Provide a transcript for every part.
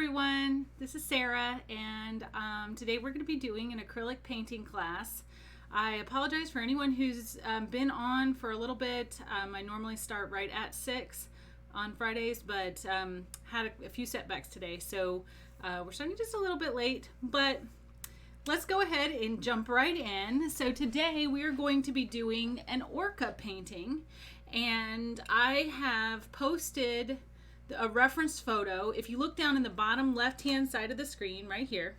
everyone, this is Sarah, and today we're going to be doing an acrylic painting class. I apologize for anyone who's been on for a little bit. I normally start right at 6 on Fridays, but had a few setbacks today, so we're starting just a little bit late, but let's go ahead and jump right in. So today we are going to be doing an Orca painting, and I have posted a reference photo. If you look down in the bottom left hand side of the screen right here,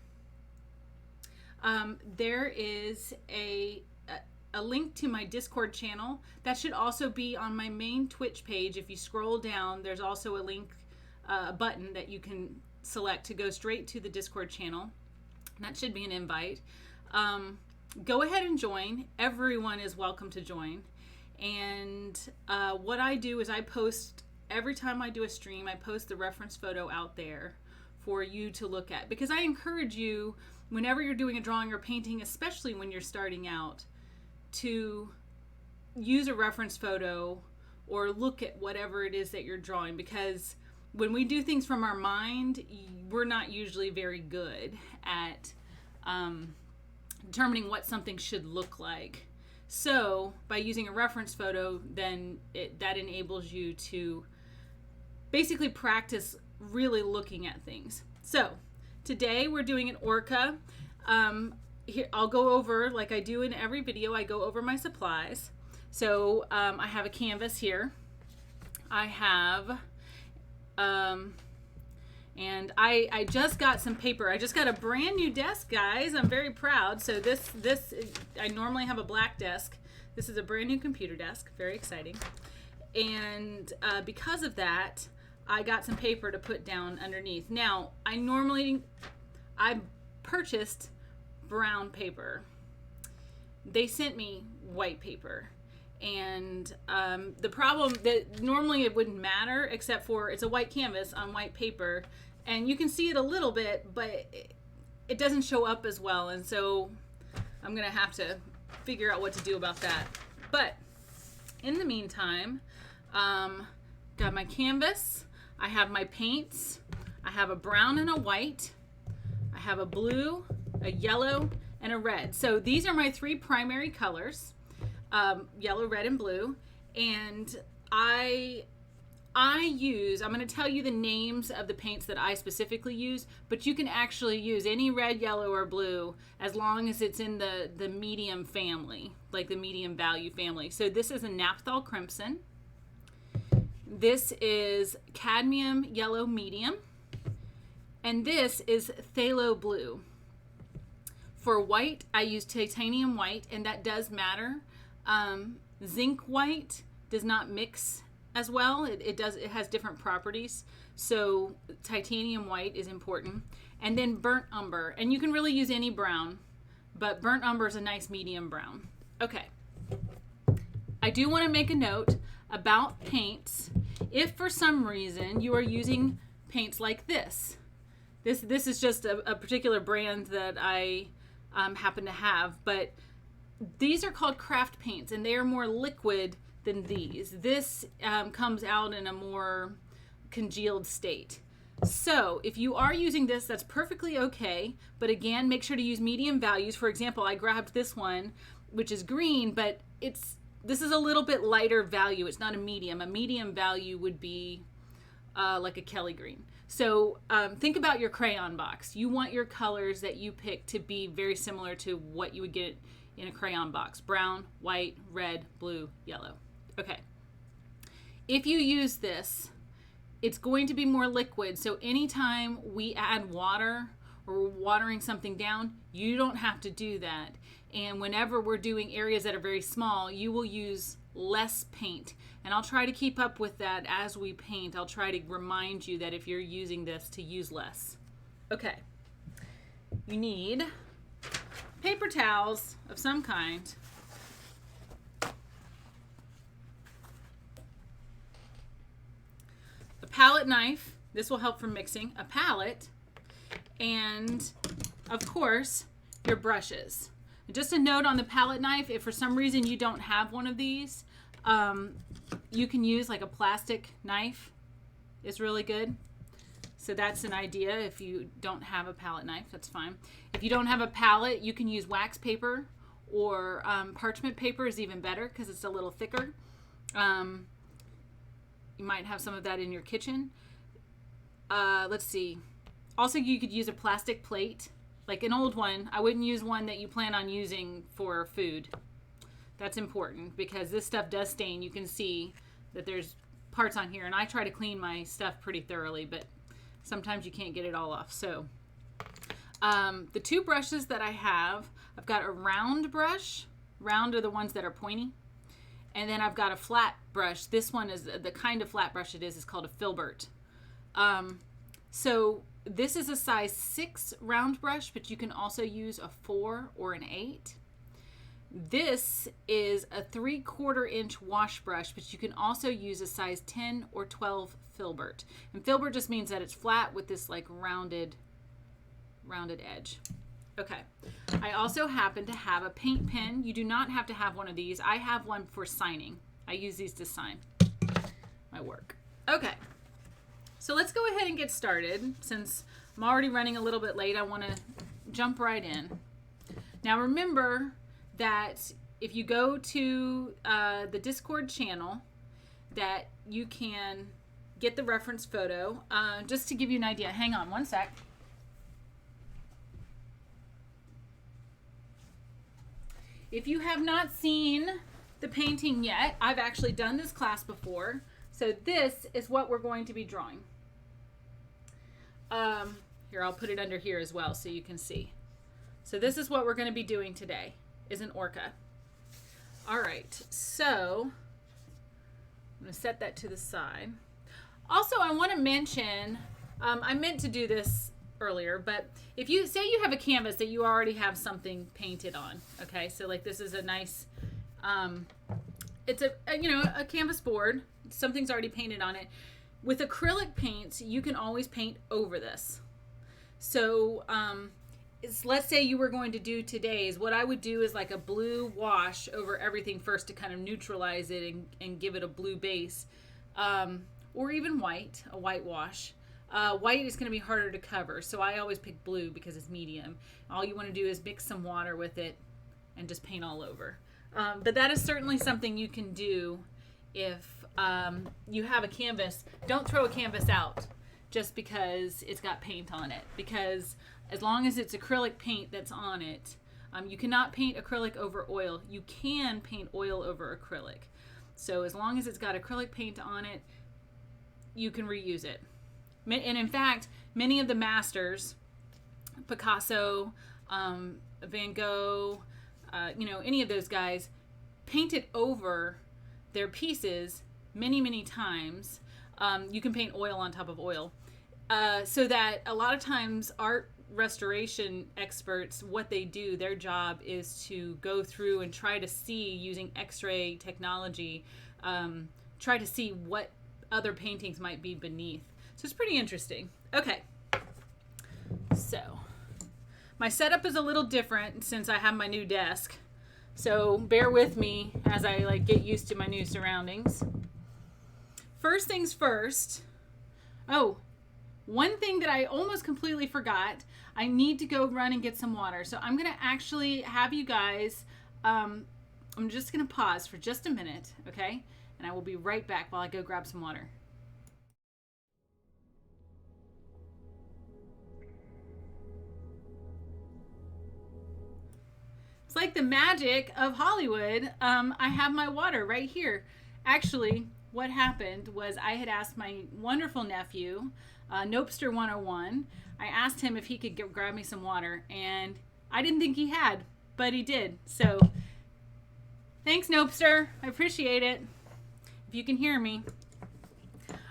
there is a link to my Discord channel. That should also be on my main Twitch page. If you scroll down, there's also a link, a button that you can select to go straight to the Discord channel. That should be an invite. Go ahead and join. Everyone is welcome to join. And what I do is I post, every time I do a stream, I post the reference photo out there for you to look at, because I encourage you, whenever you're doing a drawing or painting, especially when you're starting out, to use a reference photo or look at whatever it is that you're drawing, because when we do things from our mind, we're not usually very good at determining what something should look like. So by using a reference photo, then that enables you to basically practice really looking at things. So today we're doing an Orca. Here I'll go over, like I do in every video, I go over my supplies. So I have a canvas here. I have and I just got some paper. I just got a brand new desk, guys. I'm very proud. So this I normally have a black desk. This is a brand new computer desk. Very exciting. And because of that, I got some paper to put down underneath. Now, I purchased brown paper. They sent me white paper. And the problem that normally it wouldn't matter, except for it's a white canvas on white paper, and you can see it a little bit, but it doesn't show up as well. And so I'm gonna have to figure out what to do about that. But in the meantime, got my canvas, I have my paints, I have a brown and a white, I have a blue, a yellow, and a red. So these are my three primary colors. Yellow, red, and blue. And I'm going to tell you the names of the paints that I specifically use, but you can actually use any red, yellow, or blue as long as it's in the medium family, like the medium value family. So this is a naphthol crimson. This is cadmium yellow medium. And this is phthalo blue. For white, I use titanium white, and that does matter. Zinc white does not mix as well. It has different properties. So titanium white is important. And then burnt umber. And you can really use any brown, but burnt umber is a nice medium brown. Okay. I do want to make a note about paints. If for some reason you are using paints like this is just a particular brand that I happen to have, but these are called craft paints, and they are more liquid than these. This comes out in a more congealed state. So if you are using this, that's perfectly okay. But again, make sure to use medium values. For example, I grabbed this one, which is green, but this is a little bit lighter value. It's not a medium. A medium value would be like a Kelly green. So think about your crayon box. You want your colors that you pick to be very similar to what you would get in a crayon box. Brown, white, red, blue, yellow. Okay. If you use this, it's going to be more liquid. So anytime we add water or we're watering something down, you don't have to do that. And whenever we're doing areas that are very small, you will use less paint. And I'll try to keep up with that as we paint. I'll try to remind you that if you're using this, to use less. Okay. You need paper towels of some kind. A palette knife. This will help for mixing. A palette. And, of course, your brushes. Just a note on the palette knife, if for some reason you don't have one of these, you can use like a plastic knife. It's really good. So that's an idea. If you don't have a palette knife, that's fine. If you don't have a palette, you can use wax paper, or parchment paper is even better because it's a little thicker. You might have some of that in your kitchen. Let's see. Also, you could use a plastic plate, like an old one. I wouldn't use one that you plan on using for food. That's important because this stuff does stain. You can see that there's parts on here, and I try to clean my stuff pretty thoroughly, but sometimes you can't get it all off. So the two brushes that I have, I've got a round brush. Round are the ones that are pointy. And then I've got a flat brush. This one is the kind of flat brush it is called a filbert. So this is a size 6 round brush, but you can also use a 4 or an 8. This is a 3/4 inch wash brush, but you can also use a size 10 or 12 filbert. And filbert just means that it's flat with this like rounded edge. Okay. I also happen to have a paint pen. You do not have to have one of these. I have one for signing. I use these to sign my work. Okay. So let's go ahead and get started. Since I'm already running a little bit late, I want to jump right in. Now remember that if you go to the Discord channel, that you can get the reference photo. Just to give you an idea, hang on one sec. If you have not seen the painting yet, I've actually done this class before. So this is what we're going to be drawing. Here, I'll put it under here as well so you can see. So this is what we're going to be doing today, is an orca. All right, so I'm going to set that to the side. Also, I want to mention, I meant to do this earlier, but if you say you have a canvas that you already have something painted on, okay, so like this is a nice it's a canvas board, something's already painted on it. With acrylic paints, you can always paint over this. So let's say you were going to do today's, what I would do is like a blue wash over everything first to kind of neutralize it and give it a blue base, or even white, a white wash. White is going to be harder to cover, so I always pick blue because it's medium. All you want to do is mix some water with it and just paint all over. But that is certainly something you can do if you have a canvas. Don't throw a canvas out just because it's got paint on it, because as long as it's acrylic paint that's on it, you cannot paint acrylic over oil. You can paint oil over acrylic. So as long as it's got acrylic paint on it, you can reuse it. And in fact, many of the masters, Picasso, Van Gogh, any of those guys, painted over their pieces many, many times. You can paint oil on top of oil. So that a lot of times art restoration experts, what they do, their job is to go through and try to see, using X-ray technology, try to see what other paintings might be beneath. So it's pretty interesting. Okay, so my setup is a little different since I have my new desk. So bear with me as I get used to my new surroundings. First things first. Oh, one thing that I almost completely forgot. I need to go run and get some water. So I'm going to actually have you guys, I'm just going to pause for just a minute, okay? And I will be right back while I go grab some water. It's like the magic of Hollywood. I have my water right here. Actually, what happened was I had asked my wonderful nephew, Nopester 101, I asked him if he could grab me some water, and I didn't think he had, but he did. So thanks, Nopester. I appreciate it. If you can hear me.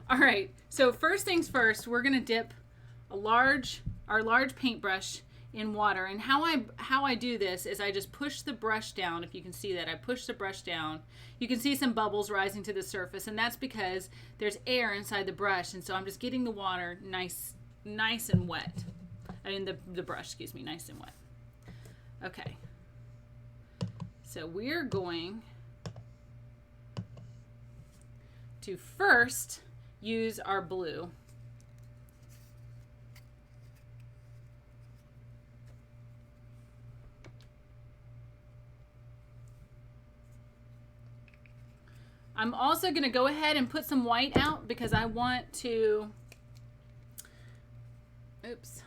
All right, so first things first, we're gonna dip our large paintbrush in water. And how I do this is I just push the brush down. If you can see that, I push the brush down. You can see some bubbles rising to the surface, and that's because there's air inside the brush, and so I'm just getting the water nice and wet. I mean the brush, excuse me, nice and wet. Okay. So we're going to first use our blue. I'm also going to go ahead and put some white out because I want to, oops,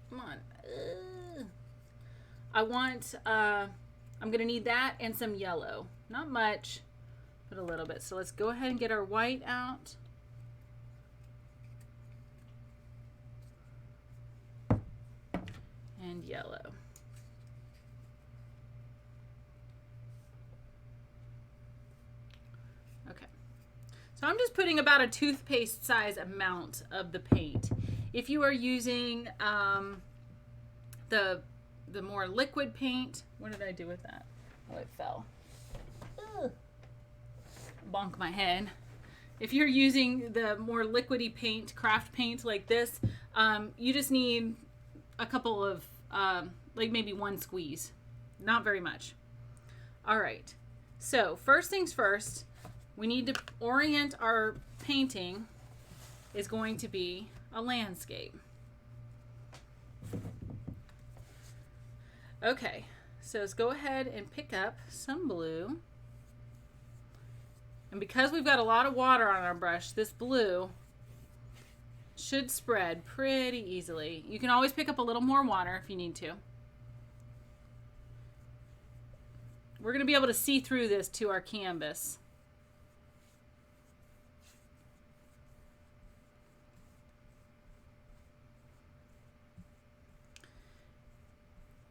come on. I'm going to need that and some yellow. Not much, but a little bit. So let's go ahead and get our white out. And yellow. Okay. So I'm just putting about a toothpaste size amount of the paint. If you are using the more liquid paint, what did I do with that? Oh, it fell. Ugh. Bonk my head. If you're using the more liquidy paint, craft paint like this, you just need a couple of, like maybe one squeeze. Not very much. All right. So first things first, we need to orient our painting is going to be a landscape. Okay, so let's go ahead and pick up some blue. And because we've got a lot of water on our brush, this blue should spread pretty easily. You can always pick up a little more water if you need to. We're going to be able to see through this to our canvas.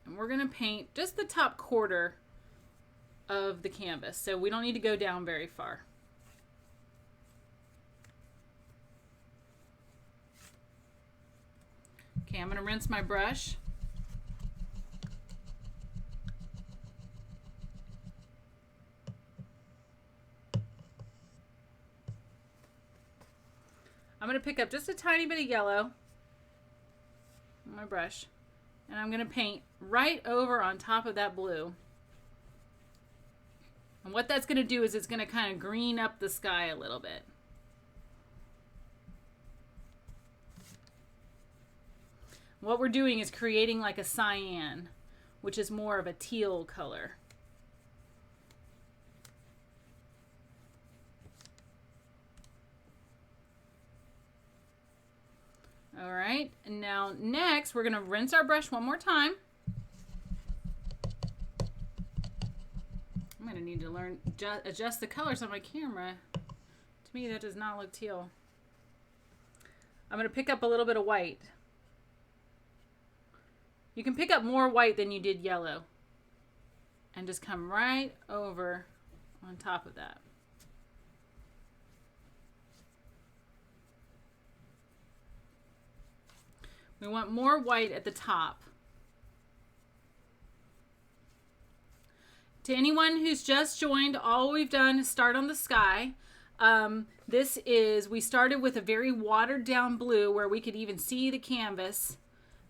And we're going to paint just the top quarter of the canvas, so we don't need to go down very far. Okay, I'm going to rinse my brush. I'm going to pick up just a tiny bit of yellow on my brush, and I'm going to paint right over on top of that blue. And what that's going to do is it's going to kind of green up the sky a little bit. What we're doing is creating like a cyan, which is more of a teal color. All right, and now next we're going to rinse our brush one more time. I'm going to need to learn adjust the colors on my camera. To me, that does not look teal. I'm going to pick up a little bit of white. You can pick up more white than you did yellow and just come right over on top of that. We want more white at the top. To anyone who's just joined, all we've done is start on the sky. We started with a very watered down blue where we could even see the canvas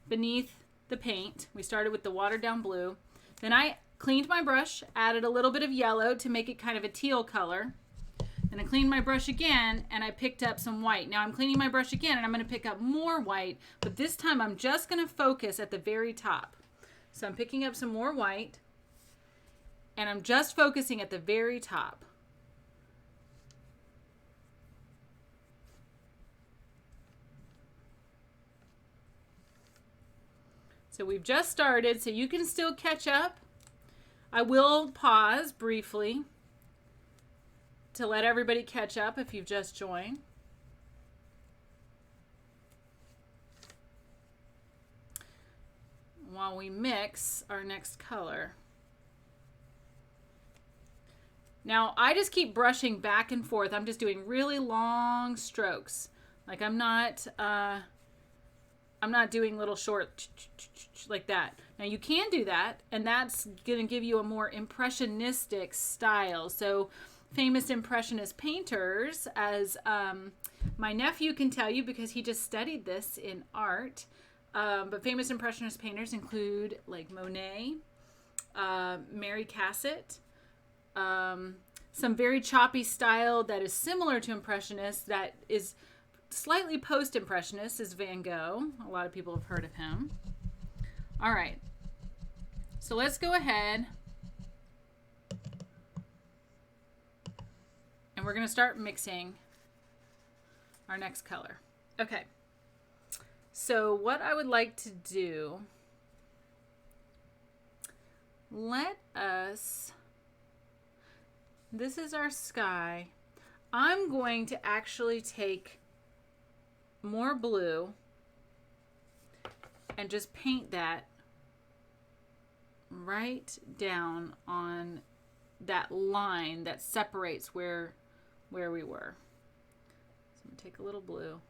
beneath the paint. We started with the watered down blue. Then I cleaned my brush, added a little bit of yellow to make it kind of a teal color. Then I cleaned my brush again and I picked up some white. Now I'm cleaning my brush again and I'm going to pick up more white, but this time I'm just going to focus at the very top. So I'm picking up some more white and I'm just focusing at the very top. So we've just started, so you can still catch up. I will pause briefly to let everybody catch up if you've just joined. While we mix our next color. Now I just keep brushing back and forth. I'm just doing really long strokes. Like I'm not doing little short like that. Now you can do that, and that's going to give you a more impressionistic style. So famous impressionist painters, as my nephew can tell you because he just studied this in art, but famous impressionist painters include like Monet, Mary Cassatt, some very choppy style that is similar to impressionist that is slightly post-impressionist is Van Gogh. A lot of people have heard of him. All right, so let's go ahead and we're going to start mixing our next color. Okay. So what I would like to do, this is our sky. I'm going to actually take more blue and just paint that right down on that line that separates where we were. So I'm going to take a little blue.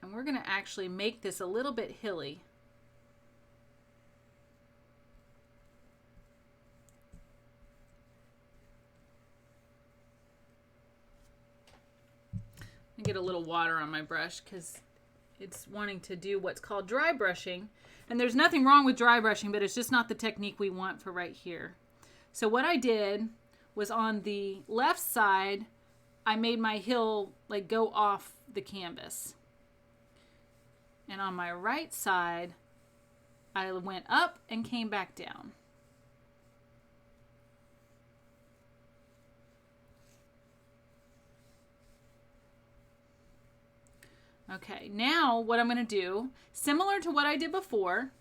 And we're going to actually make this a little bit hilly. I get a little water on my brush because it's wanting to do what's called dry brushing. And there's nothing wrong with dry brushing, but it's just not the technique we want for right here. So what I did was on the left side, I made my hill like go off the canvas. And on my right side, I went up and came back down. Okay, now what I'm going to do, similar to what I did before,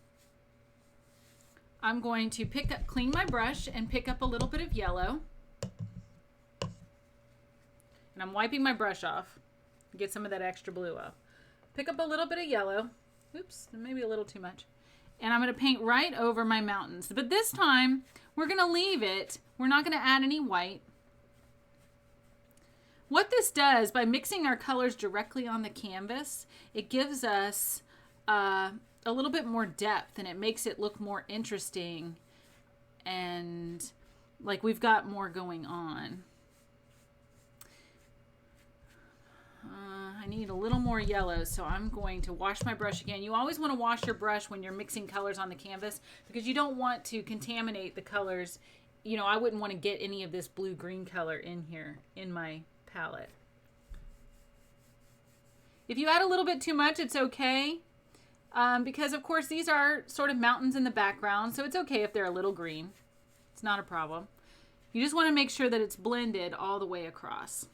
I'm going to clean my brush and pick up a little bit of yellow. And I'm wiping my brush off to get some of that extra blue off. Pick up a little bit of yellow. Oops, maybe a little too much. And I'm going to paint right over my mountains. But this time, we're going to leave it. We're not going to add any white. What this does, by mixing our colors directly on the canvas, it gives us a little bit more depth, and it makes it look more interesting and like we've got more going on. I need a little more yellow, so I'm going to wash my brush again. You always want to wash your brush when you're mixing colors on the canvas because you don't want to contaminate the colors. You know, I wouldn't want to get any of this blue-green color in here in my palette. If you add a little bit too much, it's okay. Because, of course, these are sort of mountains in the background, so it's okay if they're a little green. It's not a problem. You just want to make sure that it's blended all the way across.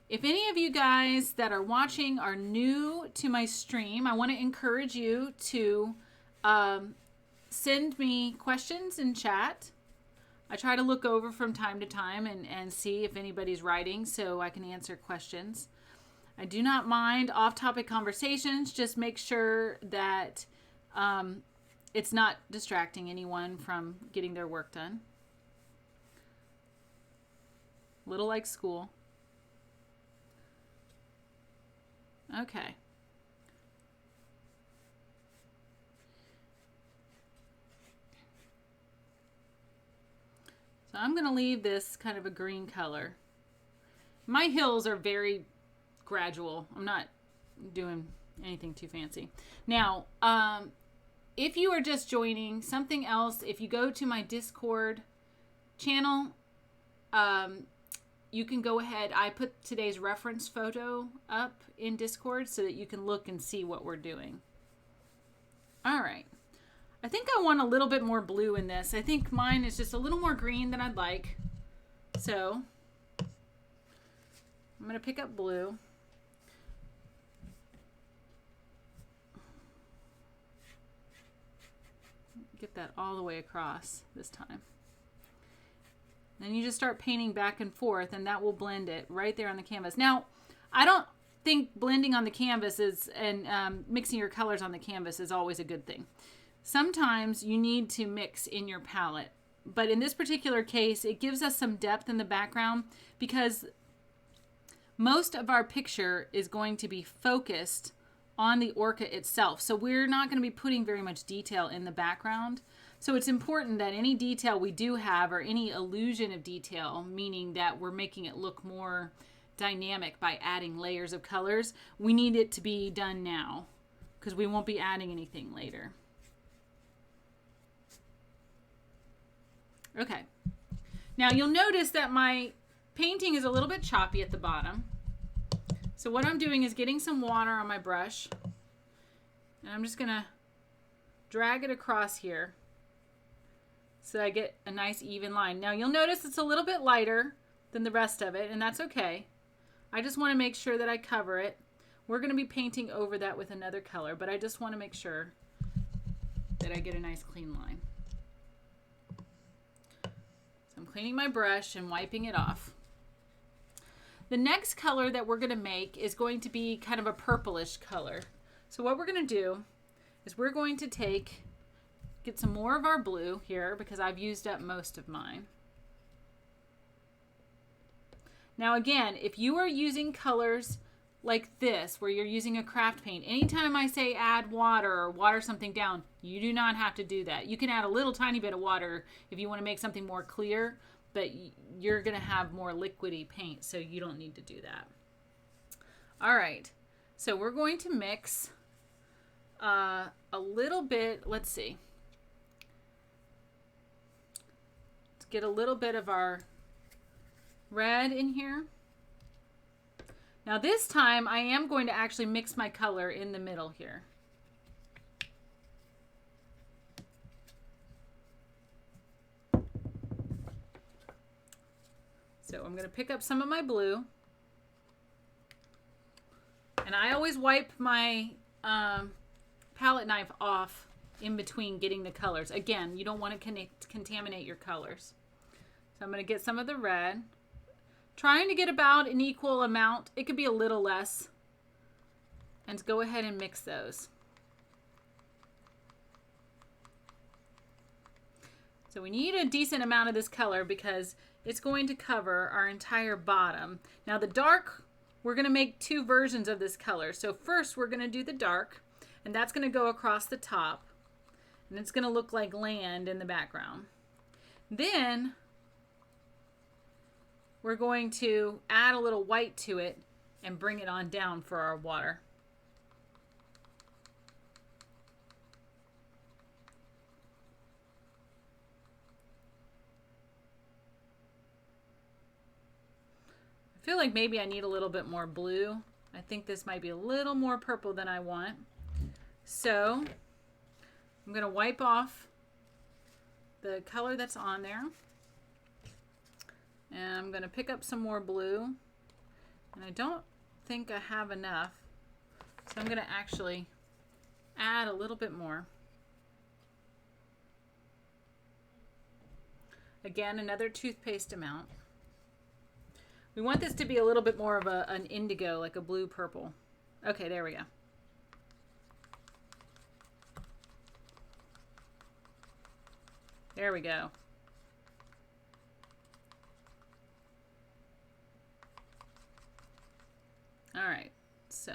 If any of you guys that are watching are new to my stream, I want to encourage you to send me questions in chat. I try to look over from time to time and see if anybody's writing so I can answer questions. I do not mind off-topic conversations. Just make sure that it's not distracting anyone from getting their work done. Little like school. Okay. So I'm going to leave this kind of a green color. My hills are very gradual. I'm not doing anything too fancy. Now, if you are just joining, something else, if you go to my Discord channel, you can go ahead. I put today's reference photo up in Discord so that you can look and see what we're doing. All right. I think I want a little bit more blue in this. I think mine is just a little more green than I'd like. So I'm going to pick up blue. Get that all the way across this time. Then you just start painting back and forth, and that will blend it right there on the canvas. Now, I don't think blending on the canvas is, and mixing your colors on the canvas is always a good thing. Sometimes you need to mix in your palette, but in this particular case, it gives us some depth in the background because most of our picture is going to be focused on the orca itself. So we're not going to be putting very much detail in the background. So it's important that any detail we do have, or any illusion of detail, meaning that we're making it look more dynamic by adding layers of colors, we need it to be done now because we won't be adding anything later. Okay. Now you'll notice that my painting is a little bit choppy at the bottom. So what I'm doing is getting some water on my brush, and I'm just going to drag it across here so I get a nice even line. Now you'll notice it's a little bit lighter than the rest of it, and that's okay. I just want to make sure that I cover it. We're going to be painting over that with another color, but I just want to make sure that I get a nice clean line. So I'm cleaning my brush and wiping it off. The next color that we're going to make is going to be kind of a purplish color. So what we're going to do is we're going to get some more of our blue here because I've used up most of mine. Now again, if you are using colors like this, where you're using a craft paint, anytime I say add water or water something down, you do not have to do that. You can add a little tiny bit of water if you want to make something more clear, but you're going to have more liquidy paint, so you don't need to do that. All right, so we're going to mix a little bit, let's see. Let's get a little bit of our red in here. Now this time I am going to actually mix my color in the middle here. So I'm going to pick up some of my blue. And I always wipe my palette knife off in between getting the colors. Again, you don't want to contaminate your colors. So I'm going to get some of the red. Trying to get about an equal amount. It could be a little less. And go ahead and mix those. So we need a decent amount of this color because it's going to cover our entire bottom. Now the dark, we're going to make two versions of this color. So first we're going to do the dark, and that's going to go across the top. And it's going to look like land in the background. Then we're going to add a little white to it and bring it on down for our water. I feel like maybe I need a little bit more blue. I think this might be a little more purple than I want. So I'm going to wipe off the color that's on there. And I'm going to pick up some more blue. And I don't think I have enough. So I'm going to actually add a little bit more. Again, another toothpaste amount. We want this to be a little bit more of an indigo, like a blue purple. Okay, there we go. There we go. All right, so.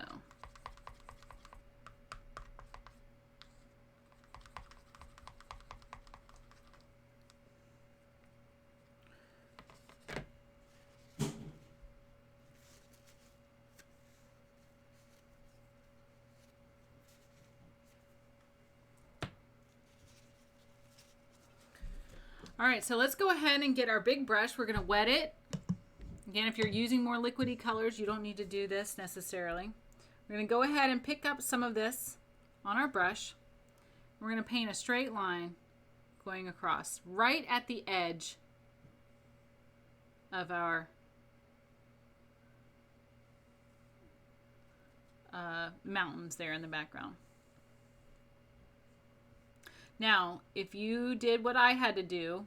All right, so let's go ahead and get our big brush. We're going to wet it. Again, if you're using more liquidy colors, you don't need to do this necessarily. We're going to go ahead and pick up some of this on our brush. We're going to paint a straight line going across right at the edge of our mountains there in the background. Now, if you did what I had to do,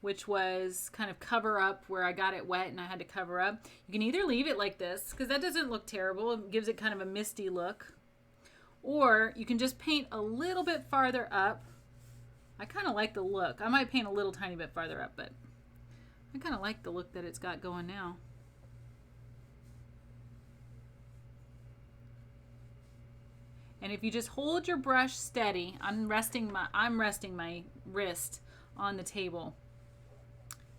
which was kind of cover up where I got it wet and I had to cover up, you can either leave it like this, because that doesn't look terrible. It gives it kind of a misty look. Or you can just paint a little bit farther up. I kind of like the look. I might paint a little tiny bit farther up, but I kind of like the look that it's got going now. And if you just hold your brush steady, I'm resting my wrist on the table.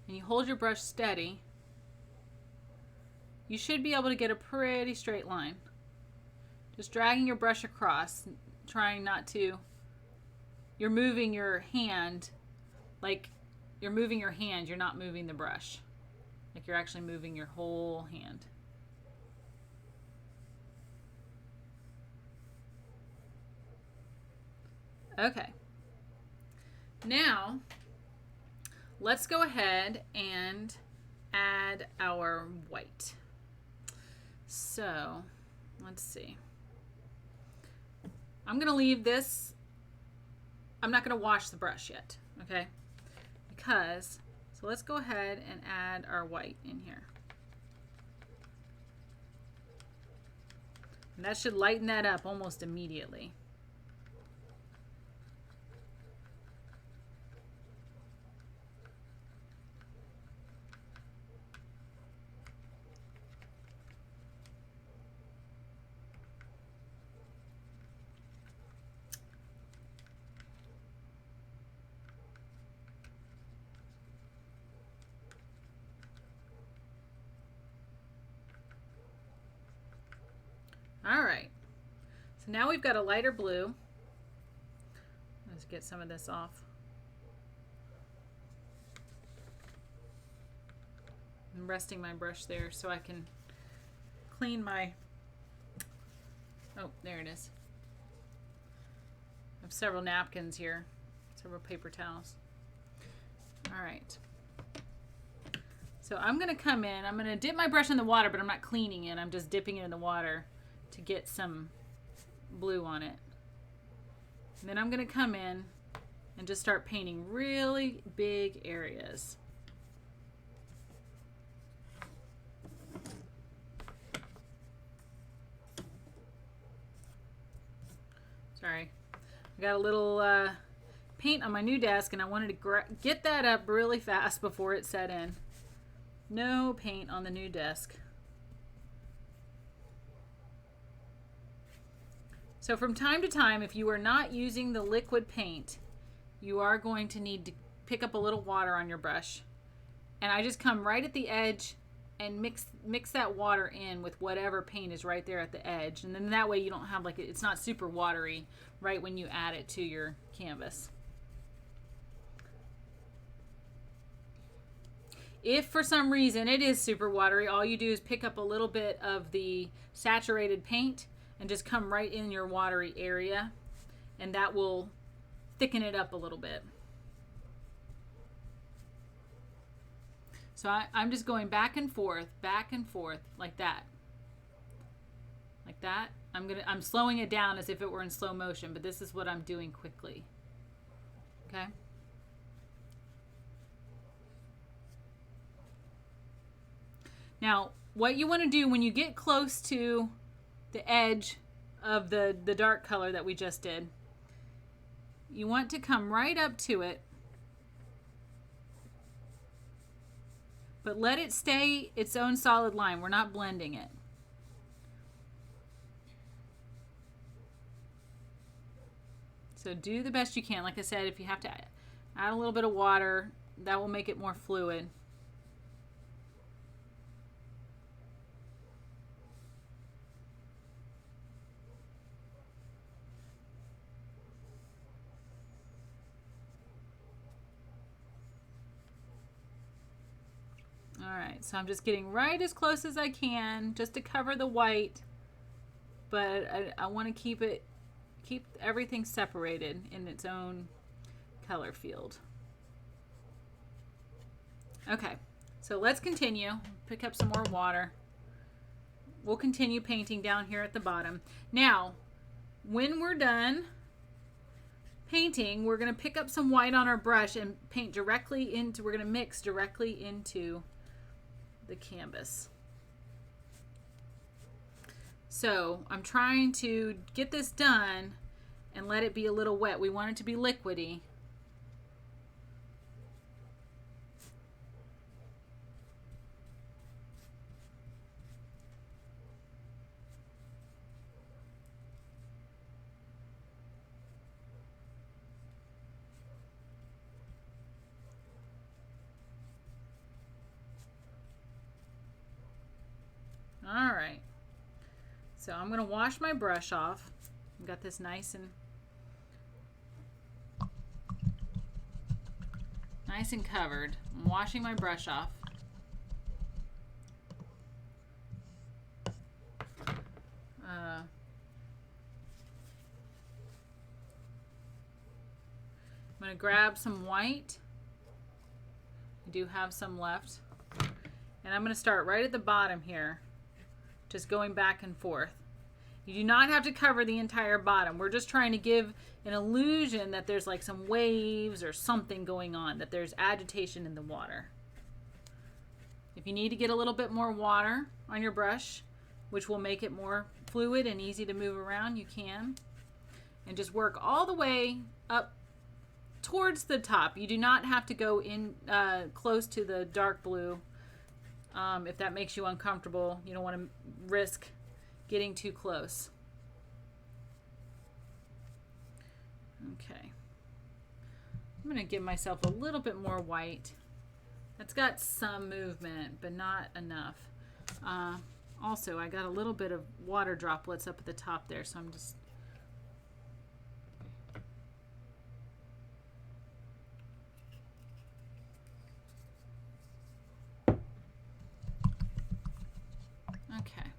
And you hold your brush steady, you should be able to get a pretty straight line. Just dragging your brush across, trying not to, you're moving your hand, like you're moving your hand, you're not moving the brush. Like you're actually moving your whole hand. Okay. Now, let's go ahead and add our white. So, let's see. I'm going to leave this. I'm not going to wash the brush yet, okay? Because, so let's go ahead and add our white in here. And that should lighten that up almost immediately. All right, so now we've got a lighter blue. Let's get some of this off. I'm resting my brush there so I can clean my, oh, there it is. I have several napkins here, several paper towels. All right. So I'm gonna come in, I'm gonna dip my brush in the water, but I'm not cleaning it, I'm just dipping it in the water to get some blue on it. And then I'm going to come in and just start painting really big areas. Sorry, I got a little paint on my new desk and I wanted to get that up really fast before it set in. No paint on the new desk. So from time to time, if you are not using the liquid paint, you are going to need to pick up a little water on your brush. And I just come right at the edge and mix that water in with whatever paint is right there at the edge. And then that way you don't have like, it's not super watery right when you add it to your canvas. If for some reason it is super watery, all you do is pick up a little bit of the saturated paint and just come right in your watery area, and that will thicken it up a little bit. So I'm just going back and forth like that. Like that. I'm slowing it down as if it were in slow motion, but this is what I'm doing quickly. Okay? Now, what you want to do when you get close to the edge of the dark color that we just did, you want to come right up to it, but let it stay its own solid line. We're not blending it. So do the best you can. Like I said, if you have to add a little bit of water, that will make it more fluid. Alright, so I'm just getting right as close as I can just to cover the white, but I want to keep everything separated in its own color field. Okay, so let's continue. Pick up some more water. We'll continue painting down here at the bottom. Now, when we're done painting, we're going to pick up some white on our brush and paint directly into, we're going to mix directly into the canvas. So I'm trying to get this done and let it be a little wet. We want it to be liquidy. All right, so I'm going to wash my brush off. I've got this nice and covered. I'm washing my brush off. I'm going to grab some white. I do have some left. And I'm going to start right at the bottom here, just going back and forth. You do not have to cover the entire bottom. We're just trying to give an illusion that there's like some waves or something going on, that there's agitation in the water. If you need to get a little bit more water on your brush, which will make it more fluid and easy to move around, you can. And just work all the way up towards the top. You do not have to go in close to the dark blue. If that makes you uncomfortable, you don't want to risk getting too close. Okay. I'm going to give myself a little bit more white. That's got some movement, but not enough. Also, I got a little bit of water droplets up at the top there, so I'm just... Okay.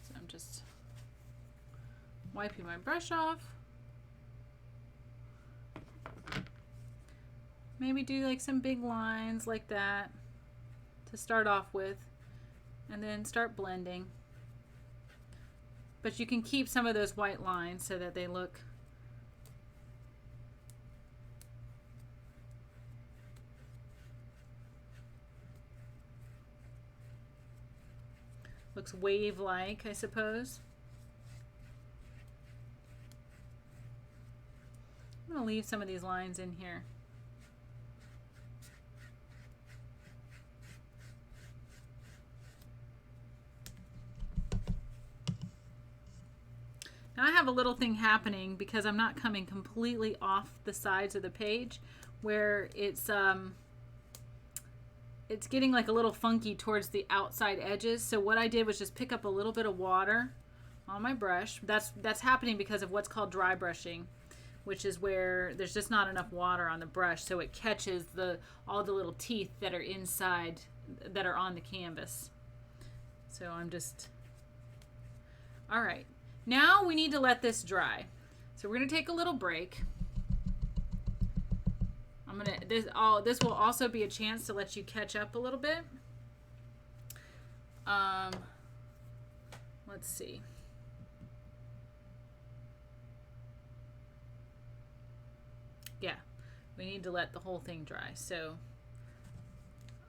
So I'm just wiping my brush off. Maybe do like some big lines like that to start off with, and then start blending. But you can keep some of those white lines so that they look looks wave-like, I suppose. I'm going to leave some of these lines in here. Now I have a little thing happening because I'm not coming completely off the sides of the page, where it's getting like a little funky towards the outside edges. So what I did was just pick up a little bit of water on my brush. That's happening because of what's called dry brushing, which is where there's just not enough water on the brush, so it catches all the little teeth that are inside, that are on the canvas. So I'm just... All right. Now we need to let this dry. So we're going to take a little break. This will also be a chance to let you catch up a little bit. Let's see. Yeah, we need to let the whole thing dry. So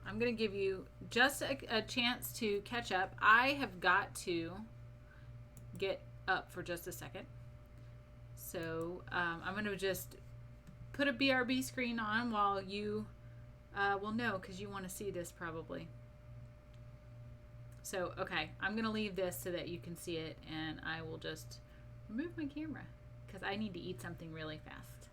I'm going to give you just a chance to catch up. I have got to get up for just a second. So I'm going to just put a BRB screen on while you will know, because you want to see this probably. So, okay, I'm going to leave this so that you can see it, and I will just remove my camera because I need to eat something really fast.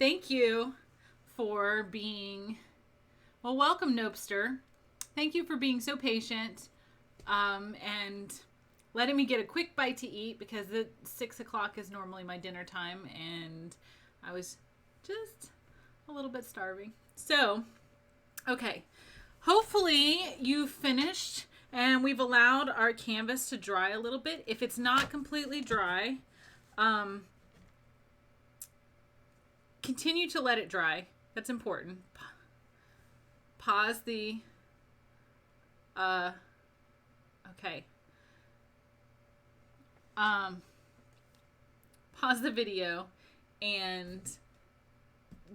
thank you for being, well, welcome, Nopester. Thank you for being so patient and letting me get a quick bite to eat, because 6 o'clock is normally my dinner time, and I was just a little bit starving. So, okay. Hopefully you finished and we've allowed our canvas to dry a little bit. If it's not completely dry, continue to let it dry. That's important. Pause the, okay. Pause the video and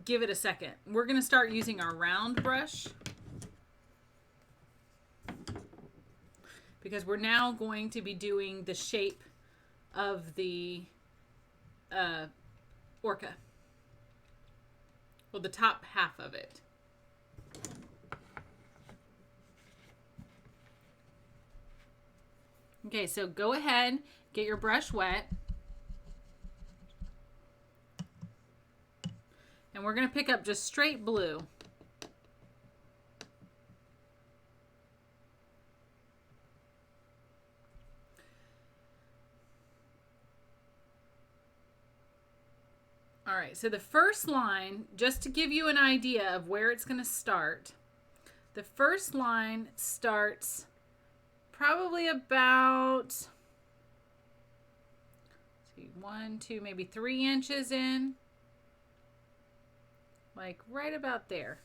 give it a second. We're going to start using our round brush, because we're now going to be doing the shape of the orca. Well, the top half of it. Okay, so go ahead, get your brush wet. And we're going to pick up just straight blue. All right, so the first line, just to give you an idea of where it's going to start, the first line starts probably about, let's see, 1, 2, maybe 3 inches in, like right about there.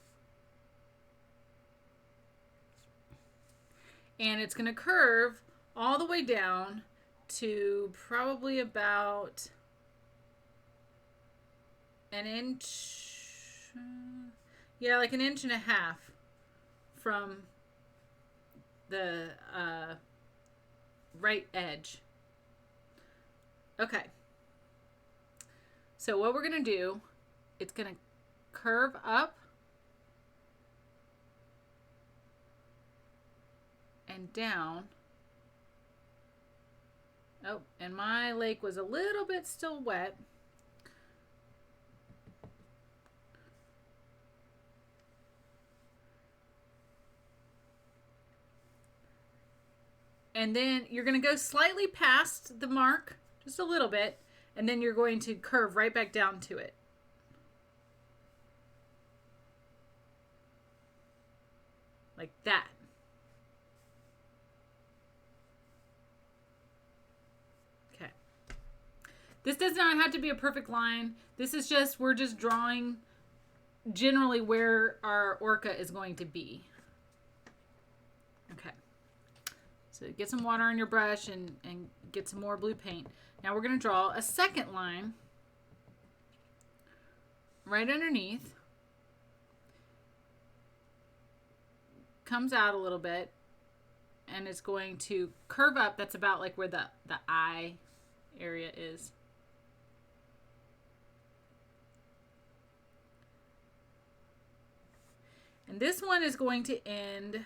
And it's going to curve all the way down to probably about an inch, yeah, like 1.5 inches from the right edge. Okay. So what we're going to do, it's going to curve up and down. Oh, and my lake was a little bit still wet. And then you're going to go slightly past the mark, just a little bit, and then you're going to curve right back down to it. Like that. Okay. This does not have to be a perfect line. This is just, we're just drawing generally where our orca is going to be. Okay. So get some water on your brush and get some more blue paint. Now we're going to draw a second line right underneath. Comes out a little bit, and it's going to curve up. That's about like where the eye area is. And this one is going to end,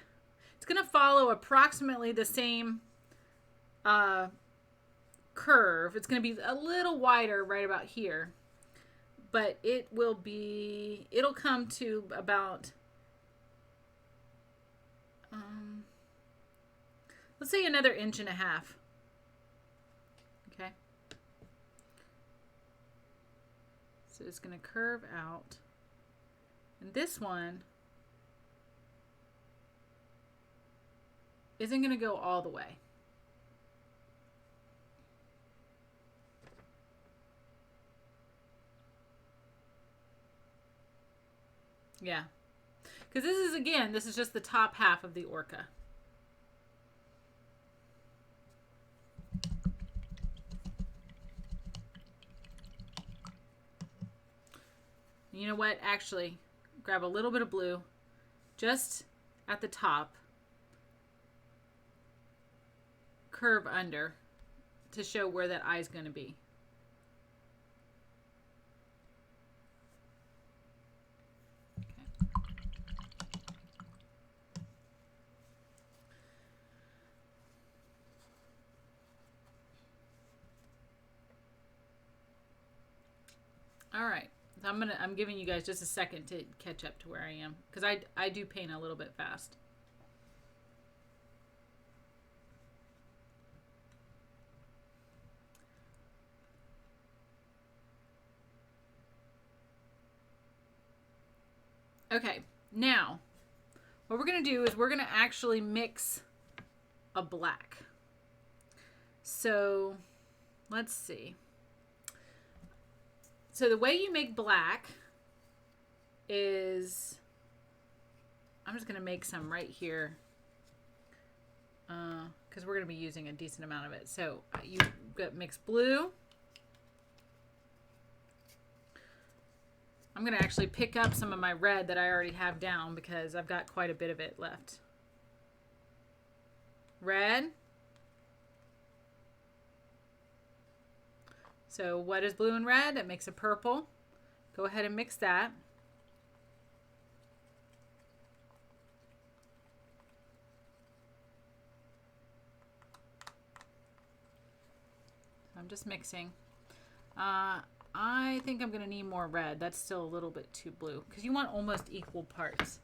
it's going to follow approximately the same curve. It's going to be a little wider right about here, but it will be, it'll come to about, let's say another 1.5 inches. Okay. So it's going to curve out. And this one isn't going to go all the way. Yeah. Because this is, again, this is just the top half of the orca. You know what? Actually, grab a little bit of blue just at the top. Curve under to show where that eye is going to be. All right. So I'm giving you guys just a second to catch up to where I am, because I do paint a little bit fast. Okay, now what we're going to do is we're going to actually mix a black. So let's see. So the way you make black is, I'm just going to make some right here because we're going to be using a decent amount of it. So you got mixed blue. I'm going to actually pick up some of my red that I already have down because I've got quite a bit of it left. Red. So what is blue and red? It makes a purple. Go ahead and mix that. I'm just mixing. I think I'm going to need more red. That's still a little bit too blue because you want almost equal parts.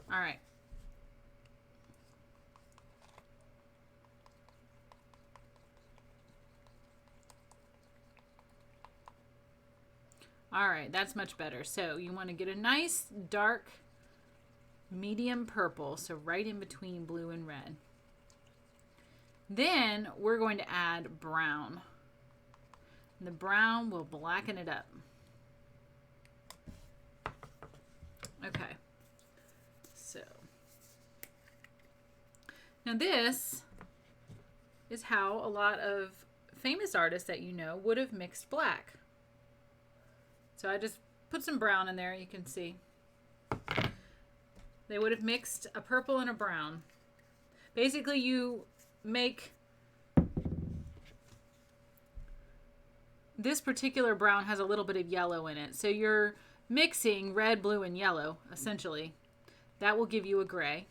All right. All right, that's much better. So you want to get a nice dark medium purple, so right in between blue and red. Then we're going to add brown. And the brown will blacken it up. Okay. So now this is how a lot of famous artists that you know would have mixed black. So I just put some brown in there, you can see. They would have mixed a purple and a brown. Basically, you make this particular brown has a little bit of yellow in it. So you're mixing red, blue, and yellow, essentially. That will give you a gray.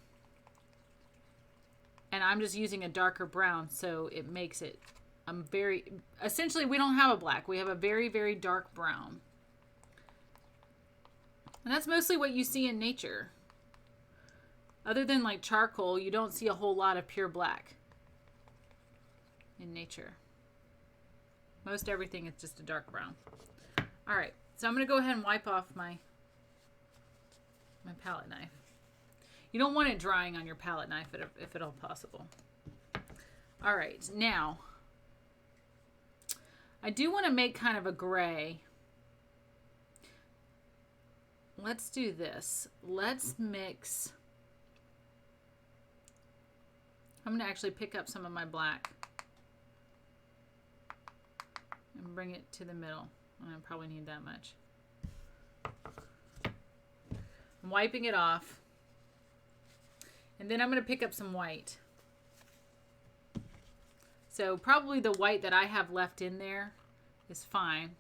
And I'm just using a darker brown, so it makes it essentially, we don't have a black. We have a very, very dark brown. And that's mostly what you see in nature. Other than like charcoal, you don't see a whole lot of pure black in nature. Most everything is just a dark brown. All right, so I'm going to go ahead and wipe off my palette knife. You don't want it drying on your palette knife if at all possible. All right, now I do want to make kind of a gray. Let's do this. Let's mix. I'm going to actually pick up some of my black and bring it to the middle. I probably need that much. I'm wiping it off. And then I'm going to pick up some white. So probably the white that I have left in there is fine.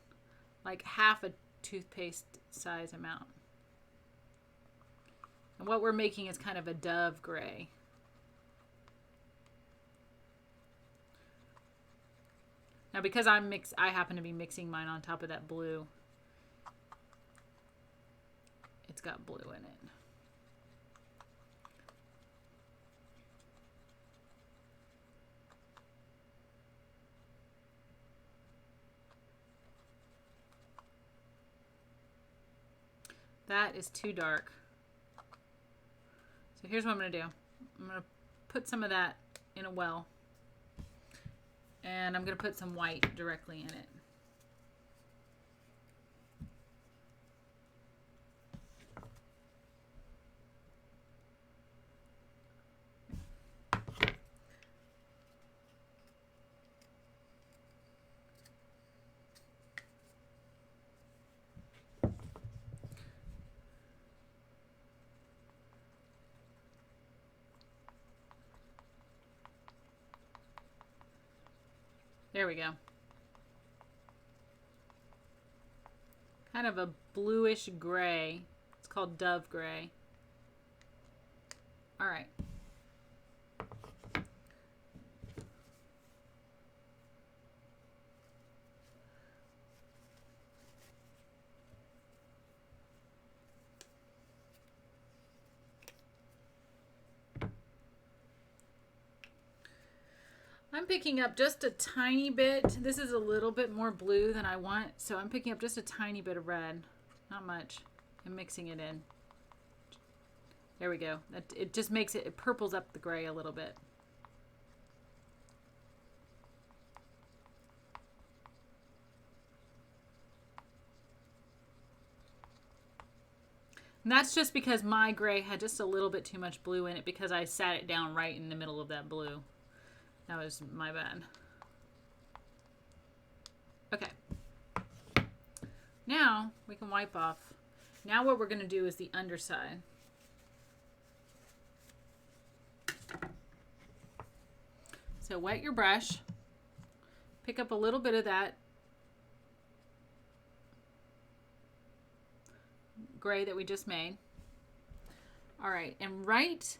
Like half a toothpaste size amount. And what we're making is kind of a dove gray. Now because I happen to be mixing mine on top of that blue. It's got blue in it. That is too dark. So here's what I'm going to do. I'm going to put some of that in a well. And I'm going to put some white directly in it. There we go. kind of a bluish gray. It's called Dove Gray. All right. I'm picking up just a tiny bit. This is a little bit more blue than I want, so I'm picking up just a tiny bit of red. Not much. I'm mixing it in. There we go. It just makes it, it purples up the gray a little bit. And that's just because my gray had just a little bit too much blue in it because I sat it down right in the middle of that blue. That was my bad. Okay. Now we can wipe off. Now what we're going to do is the underside. So wet your brush. Pick up a little bit of that gray that we just made. All right, and right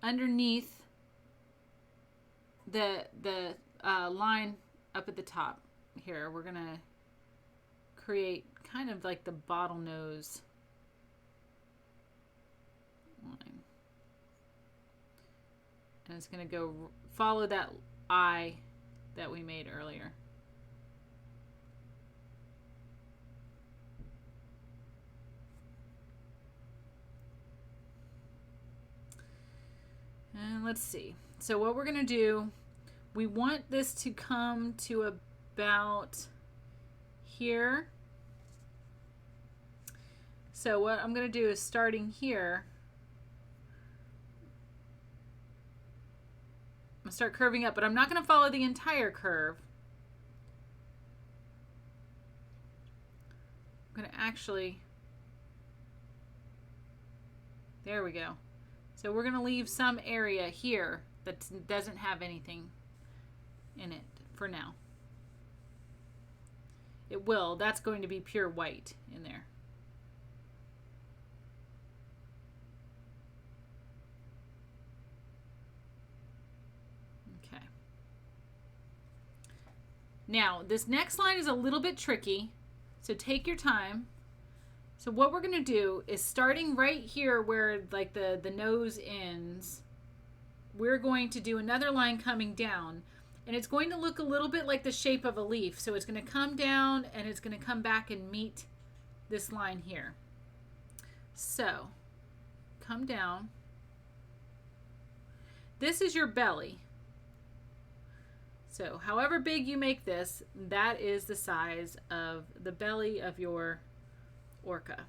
underneath the line up at the top here, we're gonna create kind of like the bottlenose line, and it's gonna go follow that eye that we made earlier. And let's see. So what we're going to do, we want this to come to about here. So what I'm going to do is starting here, I'm going to start curving up, but I'm not going to follow the entire curve. I'm going to actually, there we go. So we're going to leave some area here that doesn't have anything in it for now. It will. That's going to be pure white in there. Okay. Now, this next line is a little bit tricky, so take your time. So what we're going to do is starting right here where like the nose ends, we're going to do another line coming down, and it's going to look a little bit like the shape of a leaf. So it's going to come down and it's going to come back and meet this line here. So come down. This is your belly. So however big you make this, that is the size of the belly of your orca.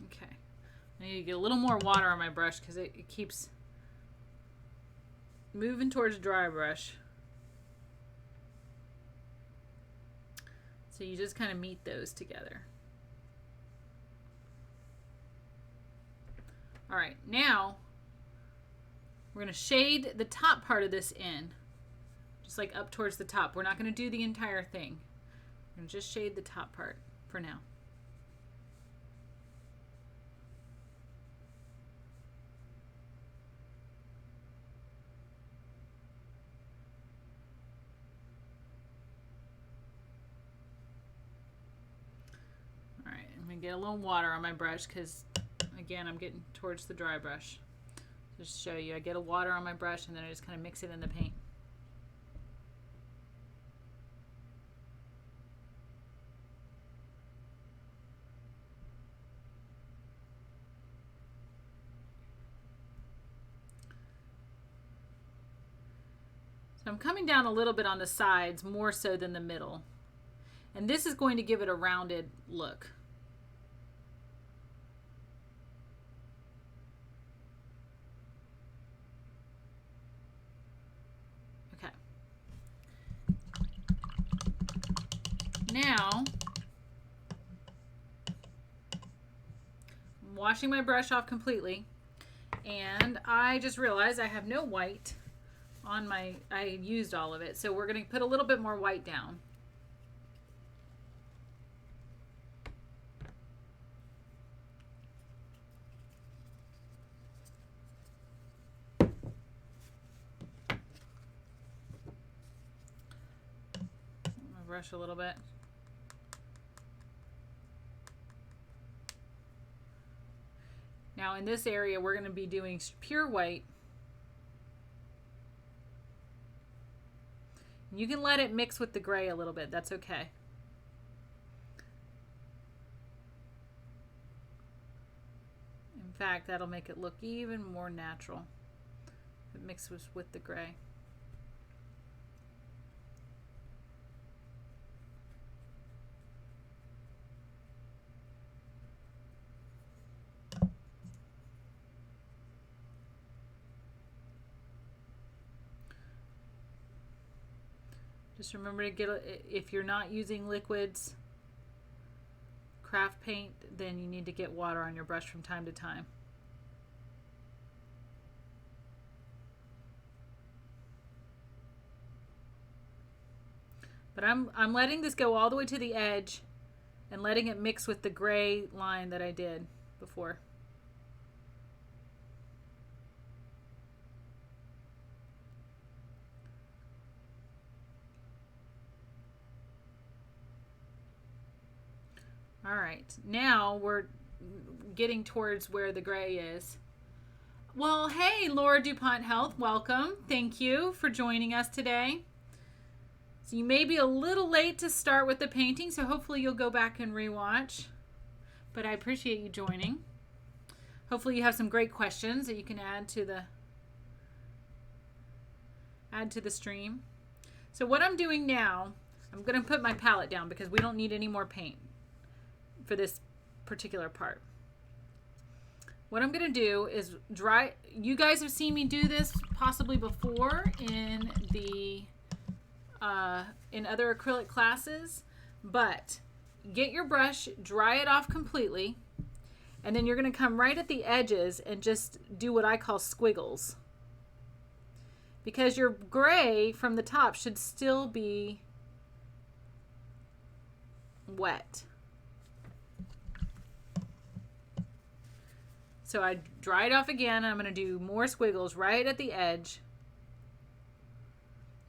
Okay, I need to get a little more water on my brush because it keeps moving towards dry brush. So you just kind of meet those together. All right, now we're going to shade the top part of this in, just like up towards the top. We're not going to do the entire thing. We're going to just shade the top part for now. All right, I'm going to get a little water on my brush because again, I'm getting towards the dry brush. Just to show you, I get a water on my brush and then I just kind of mix it in the paint. So I'm coming down a little bit on the sides, more so than the middle. And this is going to give it a rounded look. Now, washing my brush off completely, and I just realized I have no white on my, I used all of it. So we're going to put a little bit more white down. Brush a little bit. Now in this area we're going to be doing pure white. You can let it mix with the gray a little bit, that's okay. In fact, that'll make it look even more natural if it mixes with the gray. Just remember to get, if you're not using liquids, craft paint, then you need to get water on your brush from time to time. But I'm letting this go all the way to the edge and letting it mix with the gray line that I did before. All right, now we're getting towards where the gray is. Well, hey, Laura DuPont Health, welcome. Thank you for joining us today. So you may be a little late to start with the painting, so hopefully you'll go back and rewatch. But I appreciate you joining. Hopefully you have some great questions that you can add to the stream. So what I'm doing now, I'm going to put my palette down because we don't need any more paint for this particular part. What I'm going to do is dry. You guys have seen me do this possibly before in the in other acrylic classes, but get your brush, dry it off completely, and then you're going to come right at the edges and just do what I call squiggles, because your gray from the top should still be wet. So I dry it off again, and I'm going to do more squiggles right at the edge.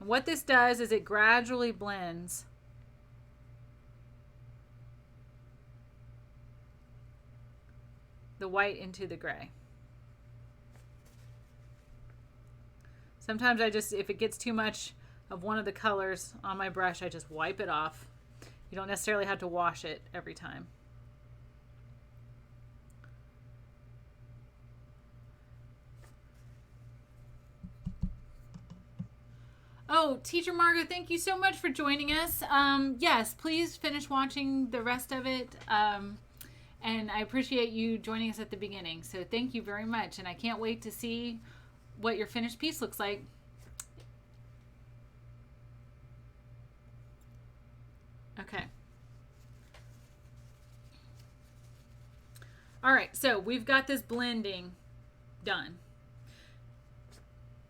And what this does is it gradually blends the white into the gray. Sometimes I just, if it gets too much of one of the colors on my brush, I just wipe it off. You don't necessarily have to wash it every time. Oh, Teacher Margot, thank you so much for joining us. Yes, please finish watching the rest of it. And I appreciate you joining us at the beginning. So thank you very much. And I can't wait to see what your finished piece looks like. Okay. All right, so we've got this blending done.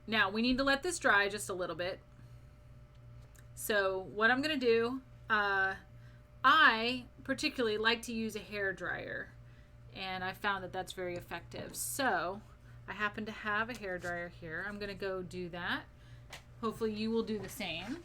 Now we need to let this dry just a little bit. So what I'm going to do, I particularly like to use a hair dryer, and I found that that's very effective. So I happen to have a hair dryer here. I'm going to go do that. Hopefully you will do the same.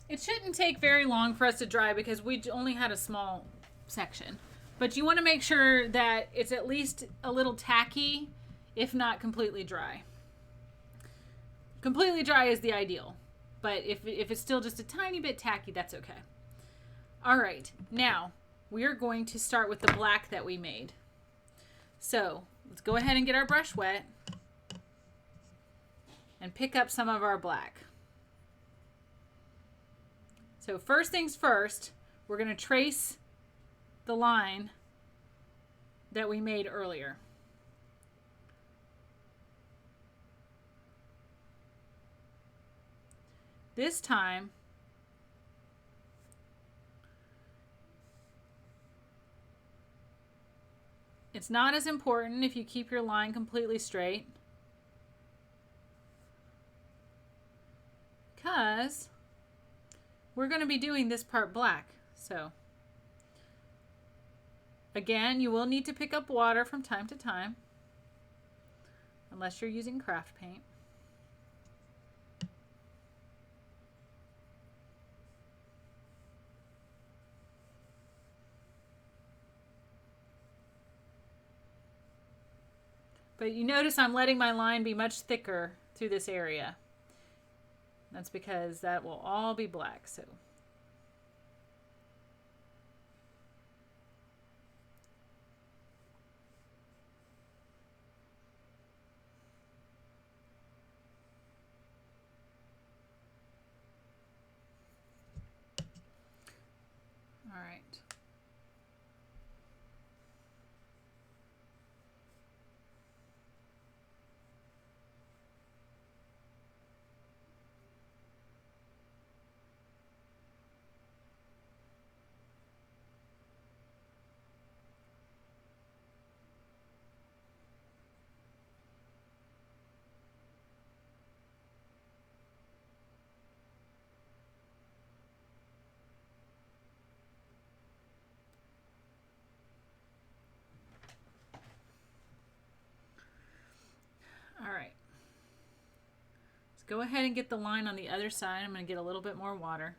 It shouldn't take very long for us to dry because we only had a small section. But you want to make sure that it's at least a little tacky, if not completely dry. Completely dry is the ideal, but if it's still just a tiny bit tacky, that's okay. All right, now we are going to start with the black that we made. So let's go ahead and get our brush wet and pick up some of our black. So first things first, we're going to trace the line that we made earlier. This time, it's not as important if you keep your line completely straight, because we're going to be doing this part black. So again, you will need to pick up water from time to time, unless you're using craft paint. But you notice I'm letting my line be much thicker through this area. That's because that will all be black. So all right. All right. Let's go ahead and get the line on the other side. I'm going to get a little bit more water.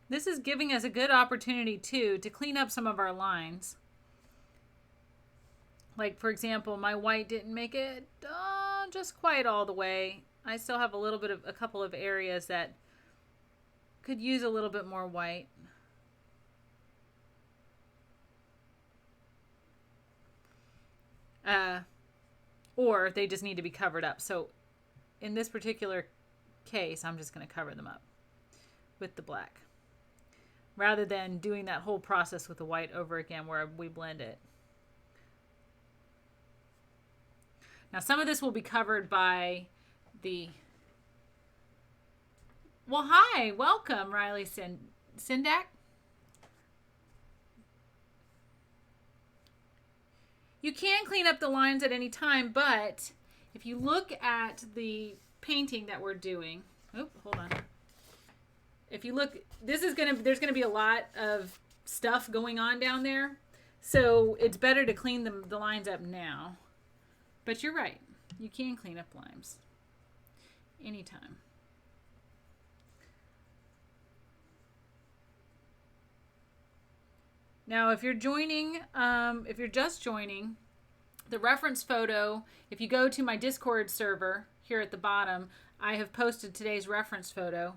This is giving us a good opportunity too to clean up some of our lines. Like for example, my white didn't make it just quite all the way. I still have a couple of areas that could use a little bit more white. Or they just need to be covered up. So in this particular case, I'm just going to cover them up with the black, rather than doing that whole process with the white over again where we blend it. Now some of this will be covered by the... Well, hi, welcome, Riley Sindak. You can clean up the lines at any time, but if you look at the painting that we're doing, oh, hold on. If you look, there's gonna be a lot of stuff going on down there, so it's better to clean the lines up now. But you're right, you can clean up lines anytime. Now, if you're joining, if you're just joining, the reference photo, if you go to my Discord server here at the bottom, I have posted today's reference photo.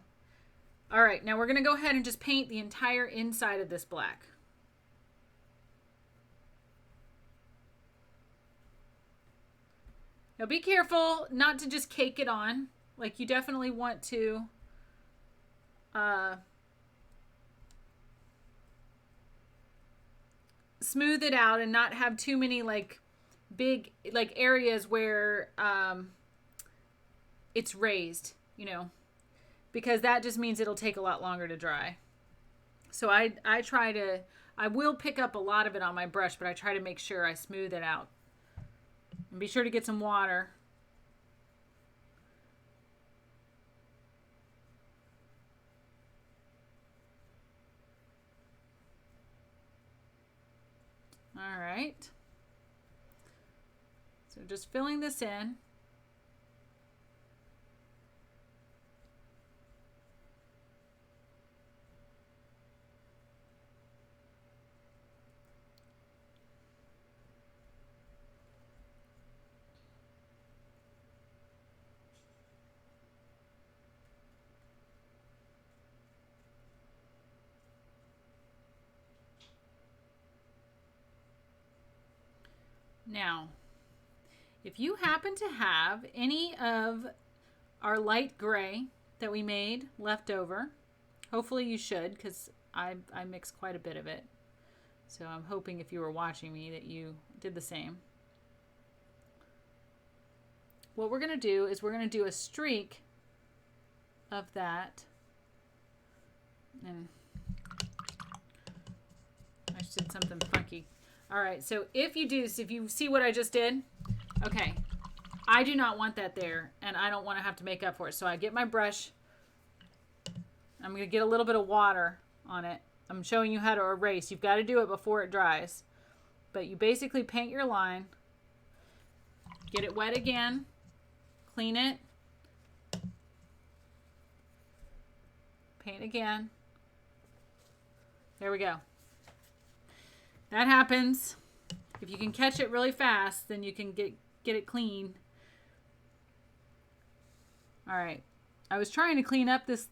All right, now we're going to go ahead and just paint the entire inside of this black. Now be careful not to just cake it on. Like you definitely want to smooth it out and not have too many like big like areas where it's raised, you know, because that just means it'll take a lot longer to dry. So I will pick up a lot of it on my brush, but I try to make sure I smooth it out. And be sure to get some water. All right. So just filling this in. Now, if you happen to have any of our light gray that we made left over, hopefully you should, because I mixed quite a bit of it. So I'm hoping if you were watching me that you did the same. What we're going to do is we're going to do a streak of that. And I just did something funky. All right, so if you see what I just did, okay, I do not want that there, and I don't want to have to make up for it. So I get my brush. I'm going to get a little bit of water on it. I'm showing you how to erase. You've got to do it before it dries. But you basically paint your line, get it wet again, clean it, paint again. There we go. That happens. If you can catch it really fast, then you can get it clean. All right. I was trying to clean up this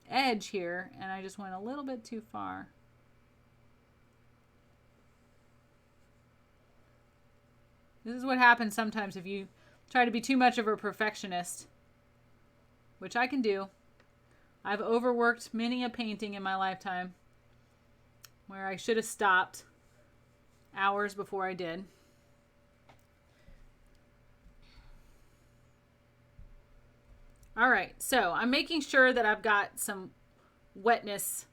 edge here, and I just went a little bit too far. This is what happens sometimes if you try to be too much of a perfectionist, which I can do. I've overworked many a painting in my lifetime where I should have stopped hours before I did. All right, so I'm making sure that I've got some wetness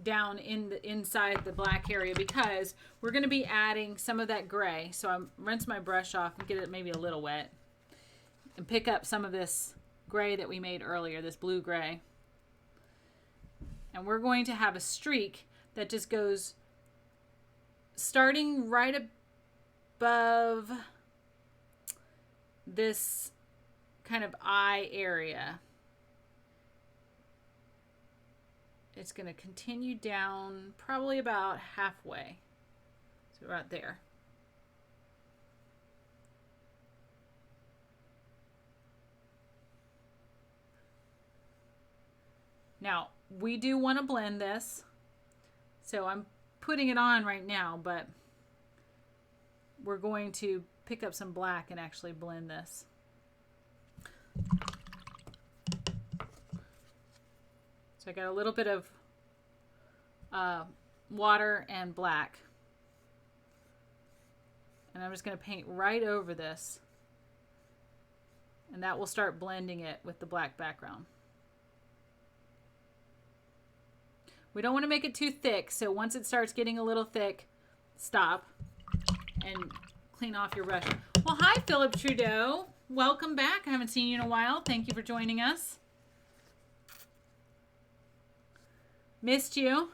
down in the inside the black area because we're going to be adding some of that gray. So I'm rinse my brush off and get it maybe a little wet and pick up some of this gray that we made earlier, this blue gray. And we're going to have a streak that just goes starting right above this kind of eye area. It's going to continue down probably about halfway. So right there. Now, we do want to blend this. So I'm putting it on right now, but we're going to pick up some black and actually blend this. So I got a little bit of water and black. And I'm just going to paint right over this. And that will start blending it with the black background. We don't want to make it too thick, so once it starts getting a little thick, stop and clean off your brush. Well, hi, Philip Trudeau. Welcome back. I haven't seen you in a while. Thank you for joining us. Missed you.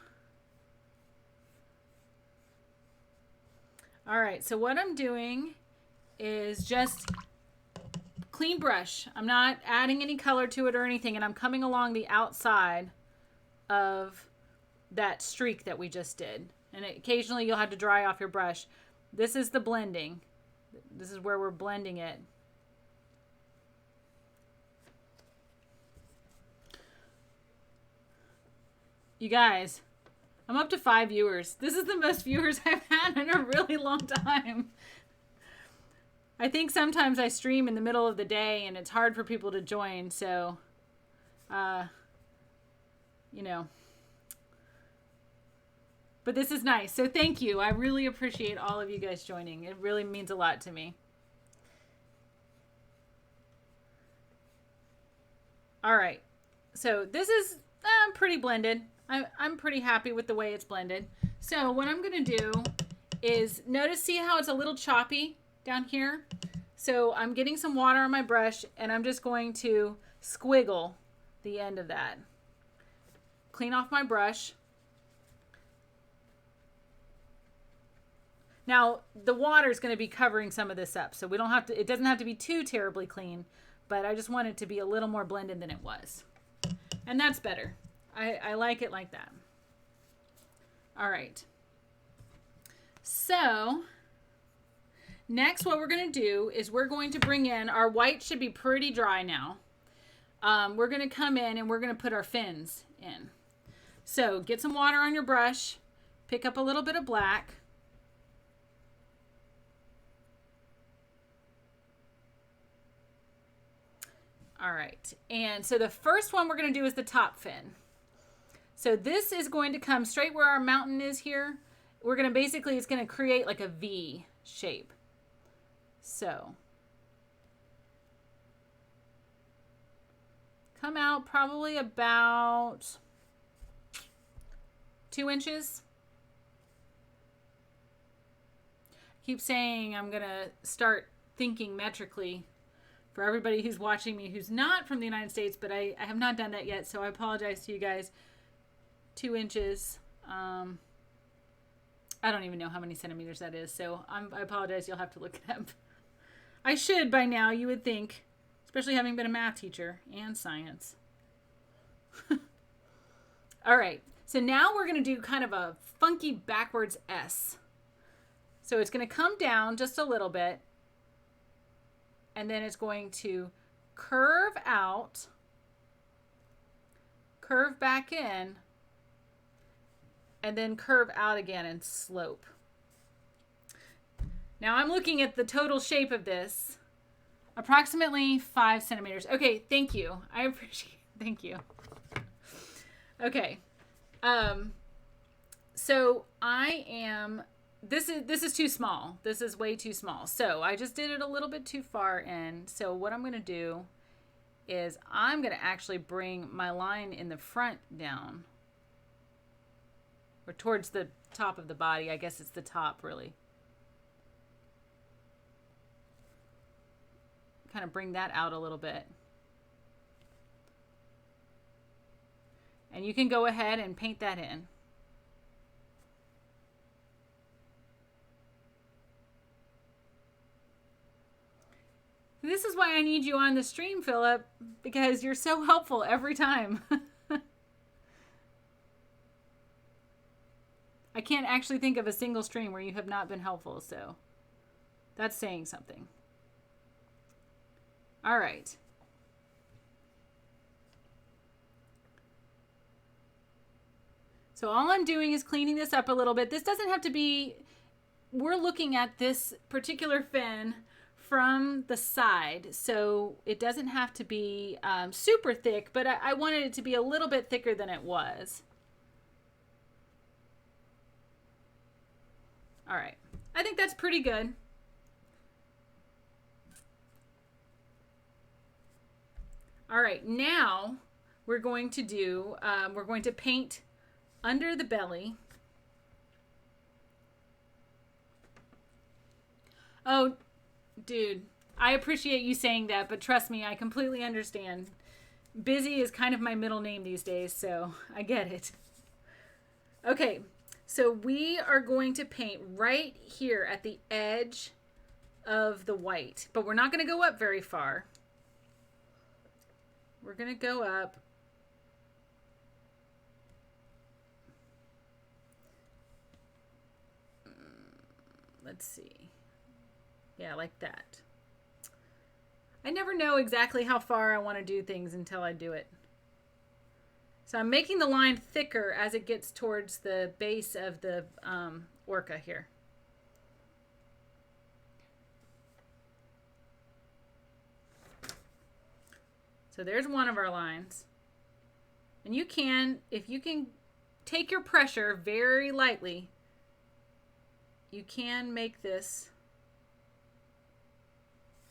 All right, so what I'm doing is just clean brush. I'm not adding any color to it or anything, and I'm coming along the outside of that streak that we just did. And occasionally you'll have to dry off your brush. This is the blending. This is where we're blending it. You guys, I'm up to 5 viewers. This is the most viewers I've had in a really long time. I think sometimes I stream in the middle of the day and it's hard for people to join, so you know, But this is nice. So thank you. I really appreciate all of you guys joining. It really means a lot to me. All right. So this is pretty blended. I'm pretty happy with the way it's blended. So what I'm going to do is see how it's a little choppy down here? So I'm getting some water on my brush and I'm just going to squiggle the end of that. Clean off my brush. Now the water is going to be covering some of this up, so we don't have to, it doesn't have to be too terribly clean, but I just want it to be a little more blended than it was. And that's better. I like it like that. All right. So next what we're going to do is we're going to bring in, our white should be pretty dry now. We're going to come in and we're going to put our fins in. So get some water on your brush, pick up a little bit of black. All right, and so the first one we're going to do is the top fin. So this is going to come straight where our mountain is here. We're going to basically, it's going to create like a V shape. So come out probably about 2 inches. Keep saying I'm going to start thinking metrically for everybody who's watching me who's not from the United States, but I have not done that yet, so I apologize to you guys. 2 inches. I don't even know how many centimeters that is, so I apologize. You'll have to look it up. I should by now, you would think, especially having been a math teacher and science. All right, so now we're going to do kind of a funky backwards S. So it's going to come down just a little bit, and then it's going to curve out, curve back in, and then curve out again and slope. Now I'm looking at the total shape of this, approximately 5 centimeters. Okay, thank you. I appreciate it. Thank you. Okay. So I am, this is too small. This is way too small. So I just did it a little bit too far in. So what I'm going to do is I'm going to actually bring my line in the front down, or towards the top of the body. I guess it's the top, really. Kind of bring that out a little bit. And you can go ahead and paint that in. This is why I need you on the stream, Philip, because you're so helpful every time. I can't actually think of a single stream where you have not been helpful, so that's saying something. All right. So all I'm doing is cleaning this up a little bit. This doesn't have to be, we're looking at this particular fin from the side, so it doesn't have to be super thick, but I wanted it to be a little bit thicker than it was. All right, I think that's pretty good. All right, now we're going to do, we're going to paint under the belly. Oh, dude, I appreciate you saying that, but trust me, I completely understand. Busy is kind of my middle name these days, so I get it. Okay, so we are going to paint right here at the edge of the white, but we're not going to go up very far. We're going to go up. Let's see. Yeah, like that. I never know exactly how far I want to do things until I do it. So I'm making the line thicker as it gets towards the base of the Orca here. So there's one of our lines. And you can, if you can take your pressure very lightly, you can make this,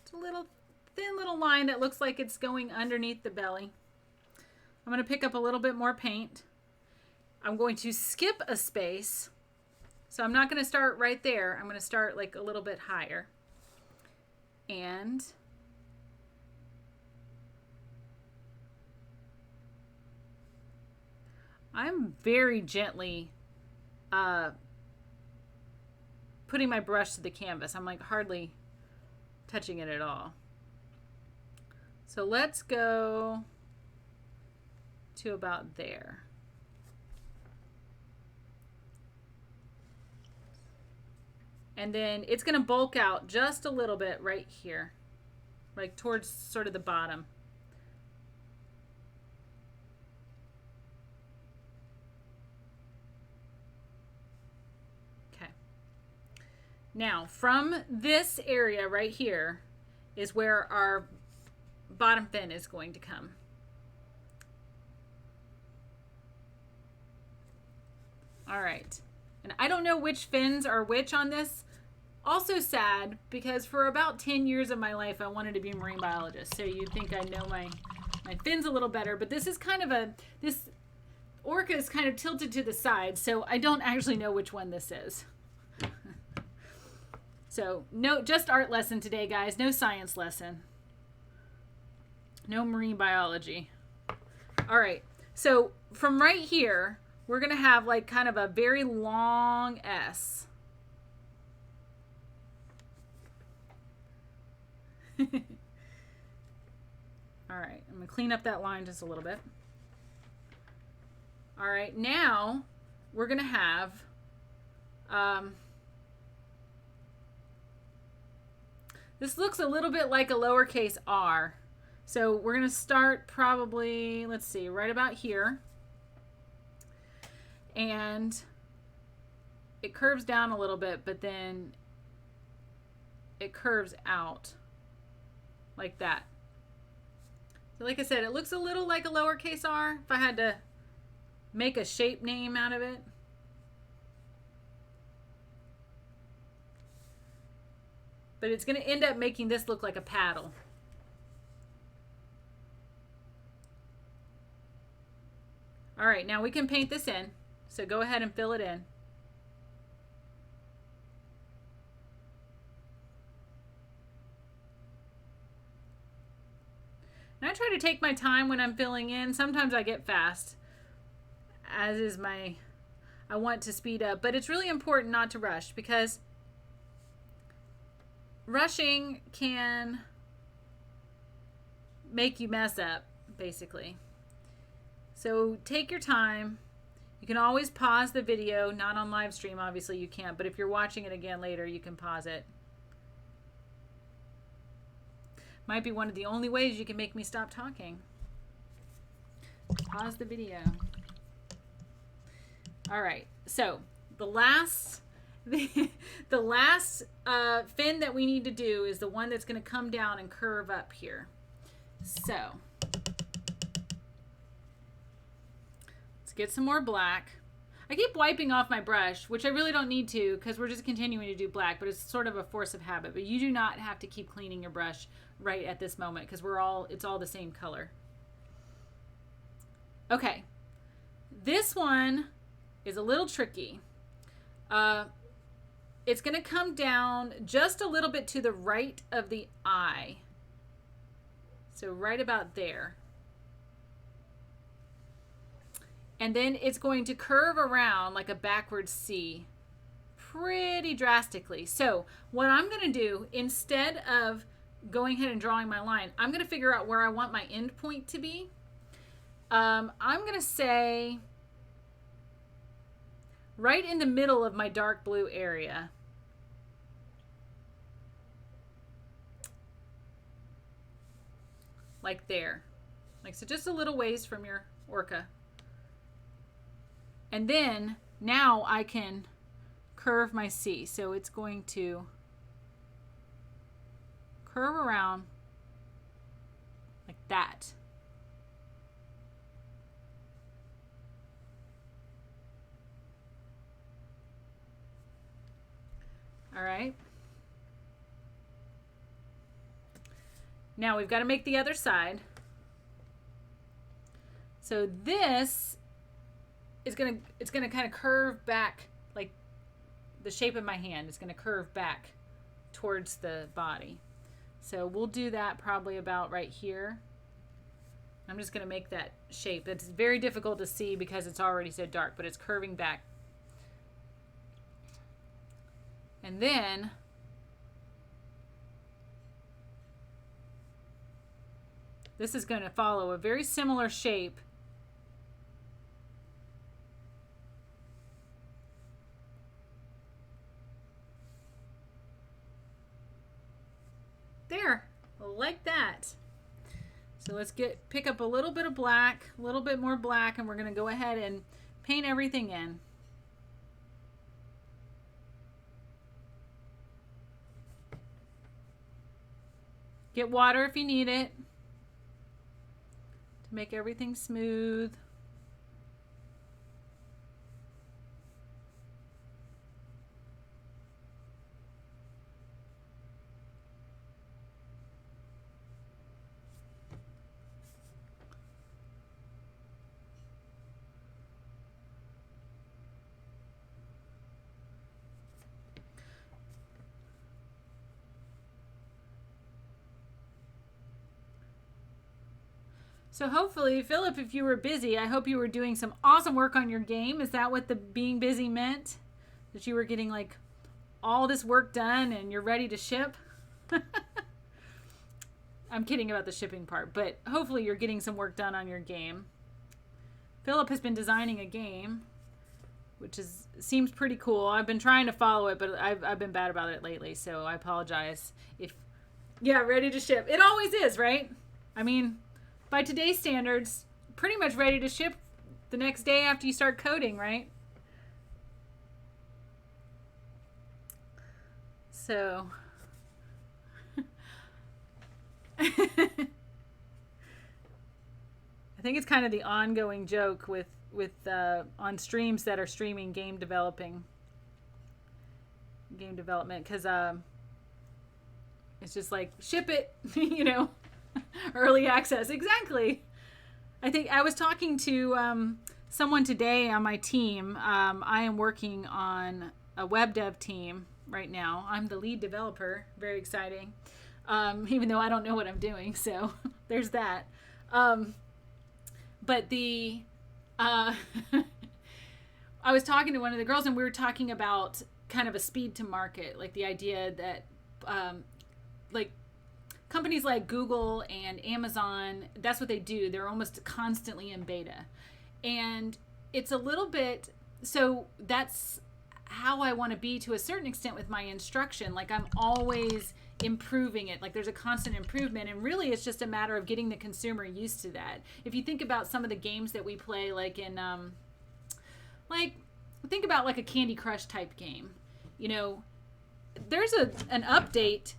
it's a little thin little line that looks like it's going underneath the belly. I'm going to pick up a little bit more paint. I'm going to skip a space. So I'm not going to start right there. I'm going to start like a little bit higher. And I'm very gently putting my brush to the canvas. I'm like hardly touching it at all. So let's go to about there. And then it's going to bulk out just a little bit right here, like towards sort of the bottom. Okay. Now, from this area right here is where our bottom fin is going to come. All right. And I don't know which fins are which on this. Also sad, because for about 10 years of my life, I wanted to be a marine biologist. So you'd think I know my fins a little better. But this is kind of this orca is kind of tilted to the side. So I don't actually know which one this is. So no, just art lesson today, guys. No science lesson. No marine biology. All right. So from right here, we're going to have like kind of a very long S. All right, I'm going to clean up that line just a little bit. All right, now we're going to have this looks a little bit like a lowercase r. So we're going to start probably, let's see, right about here. And it curves down a little bit, but then it curves out like that. So like I said, it looks a little like a lowercase r if I had to make a shape name out of it. But it's going to end up making this look like a paddle. All right, now we can paint this in. So go ahead and fill it in. And I try to take my time when I'm filling in. Sometimes I get fast, as is I want to speed up. But it's really important not to rush, because rushing can make you mess up, basically. So take your time. You can always pause the video, not on live stream, obviously you can't, but if you're watching it again later, you can pause it. Might be one of the only ways you can make me stop talking. Pause the video. All right, so the last fin that we need to do is the one that's going to come down and curve up here. So let's get some more black. I keep wiping off my brush, which I really don't need to, because we're just continuing to do black, but it's sort of a force of habit. But you do not have to keep cleaning your brush right at this moment, because it's all the same color. Okay, this one is a little tricky. It's going to come down just a little bit to the right of the eye. So right about there. And then it's going to curve around like a backward C pretty drastically. So what I'm going to do, instead of going ahead and drawing my line, I'm going to figure out where I want my end point to be. I'm going to say right in the middle of my dark blue area. Like there. Like so, just a little ways from your orca. And then now I can curve my C. So it's going to curve around like that. All right. Now we've got to make the other side. So this is it's gonna kind of curve back, like the shape of my hand is gonna curve back towards the body. So we'll do that probably about right here. I'm just gonna make that shape. It's very difficult to see because it's already so dark, but it's curving back. And then this is going to follow a very similar shape. There, like that. So let's pick up a little bit of black, a little bit more black, and we're going to go ahead and paint everything in. Get water if you need it to make everything smooth. So hopefully, Philip, if you were busy, I hope you were doing some awesome work on your game. Is that what the being busy meant? That you were getting like all this work done and you're ready to ship? I'm kidding about the shipping part, but hopefully you're getting some work done on your game. Philip has been designing a game, which seems pretty cool. I've been trying to follow it, but I've been bad about it lately, so I apologize. Yeah, ready to ship. It always is, right? I mean, by today's standards, pretty much ready to ship the next day after you start coding, right? So I think it's kind of the ongoing joke with on streams that are streaming game development, because it's just like ship it, you know. Early access, exactly. I think I was talking to someone today on my team. I am working on a web dev team right now. I'm the lead developer. Very exciting. Even though I don't know what I'm doing, so there's that. But I was talking to one of the girls, and we were talking about kind of a speed to market, like the idea that like companies like Google and Amazon, that's what they do. They're almost constantly in beta. And it's a little bit, so that's how I want to be to a certain extent with my instruction. Like I'm always improving it. Like there's a constant improvement. And really it's just a matter of getting the consumer used to that. If you think about some of the games that we play, like in, think about like a Candy Crush type game. You know, there's an update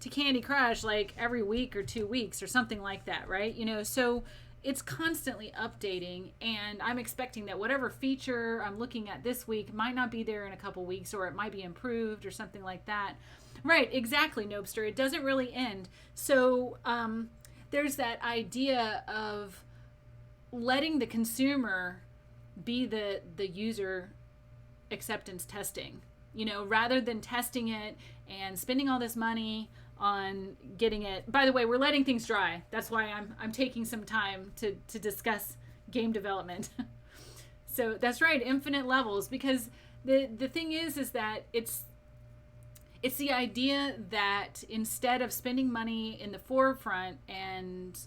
to Candy Crush like every week or 2 weeks or something like that, right? You know, so it's constantly updating, and I'm expecting that whatever feature I'm looking at this week might not be there in a couple weeks, or it might be improved or something like that. Right, exactly, Nobster. It doesn't really end. So there's that idea of letting the consumer be the user acceptance testing, you know, rather than testing it and spending all this money on getting it. By the way, we're letting things dry. That's why I'm taking some time to discuss game development. So that's right, infinite levels, because the thing is that it's the idea that instead of spending money in the forefront and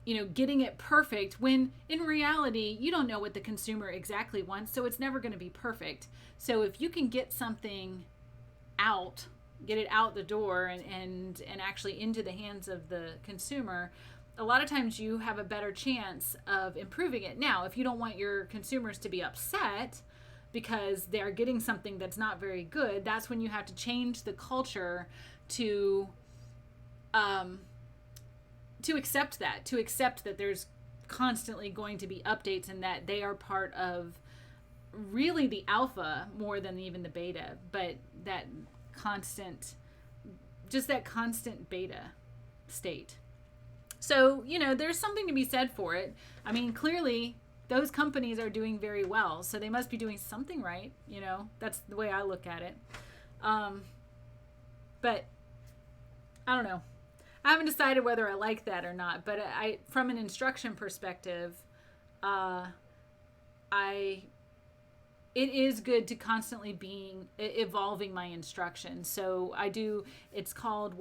you know, getting it perfect, when in reality you don't know what the consumer exactly wants, so it's never going to be perfect. So if you can get something out, get it out the door and actually into the hands of the consumer, a lot of times you have a better chance of improving it. Now, if you don't want your consumers to be upset because they're getting something that's not very good, that's when you have to change the culture to accept that there's constantly going to be updates and that they are part of really the alpha more than even the beta, but that constant, just that constant beta state. So, you know, there's something to be said for it. I mean, clearly those companies are doing very well, so they must be doing something right. You know, that's the way I look at it. But I don't know. I haven't decided whether I like that or not, but from an instruction perspective, it is good to constantly being evolving my instruction. So I do, it's called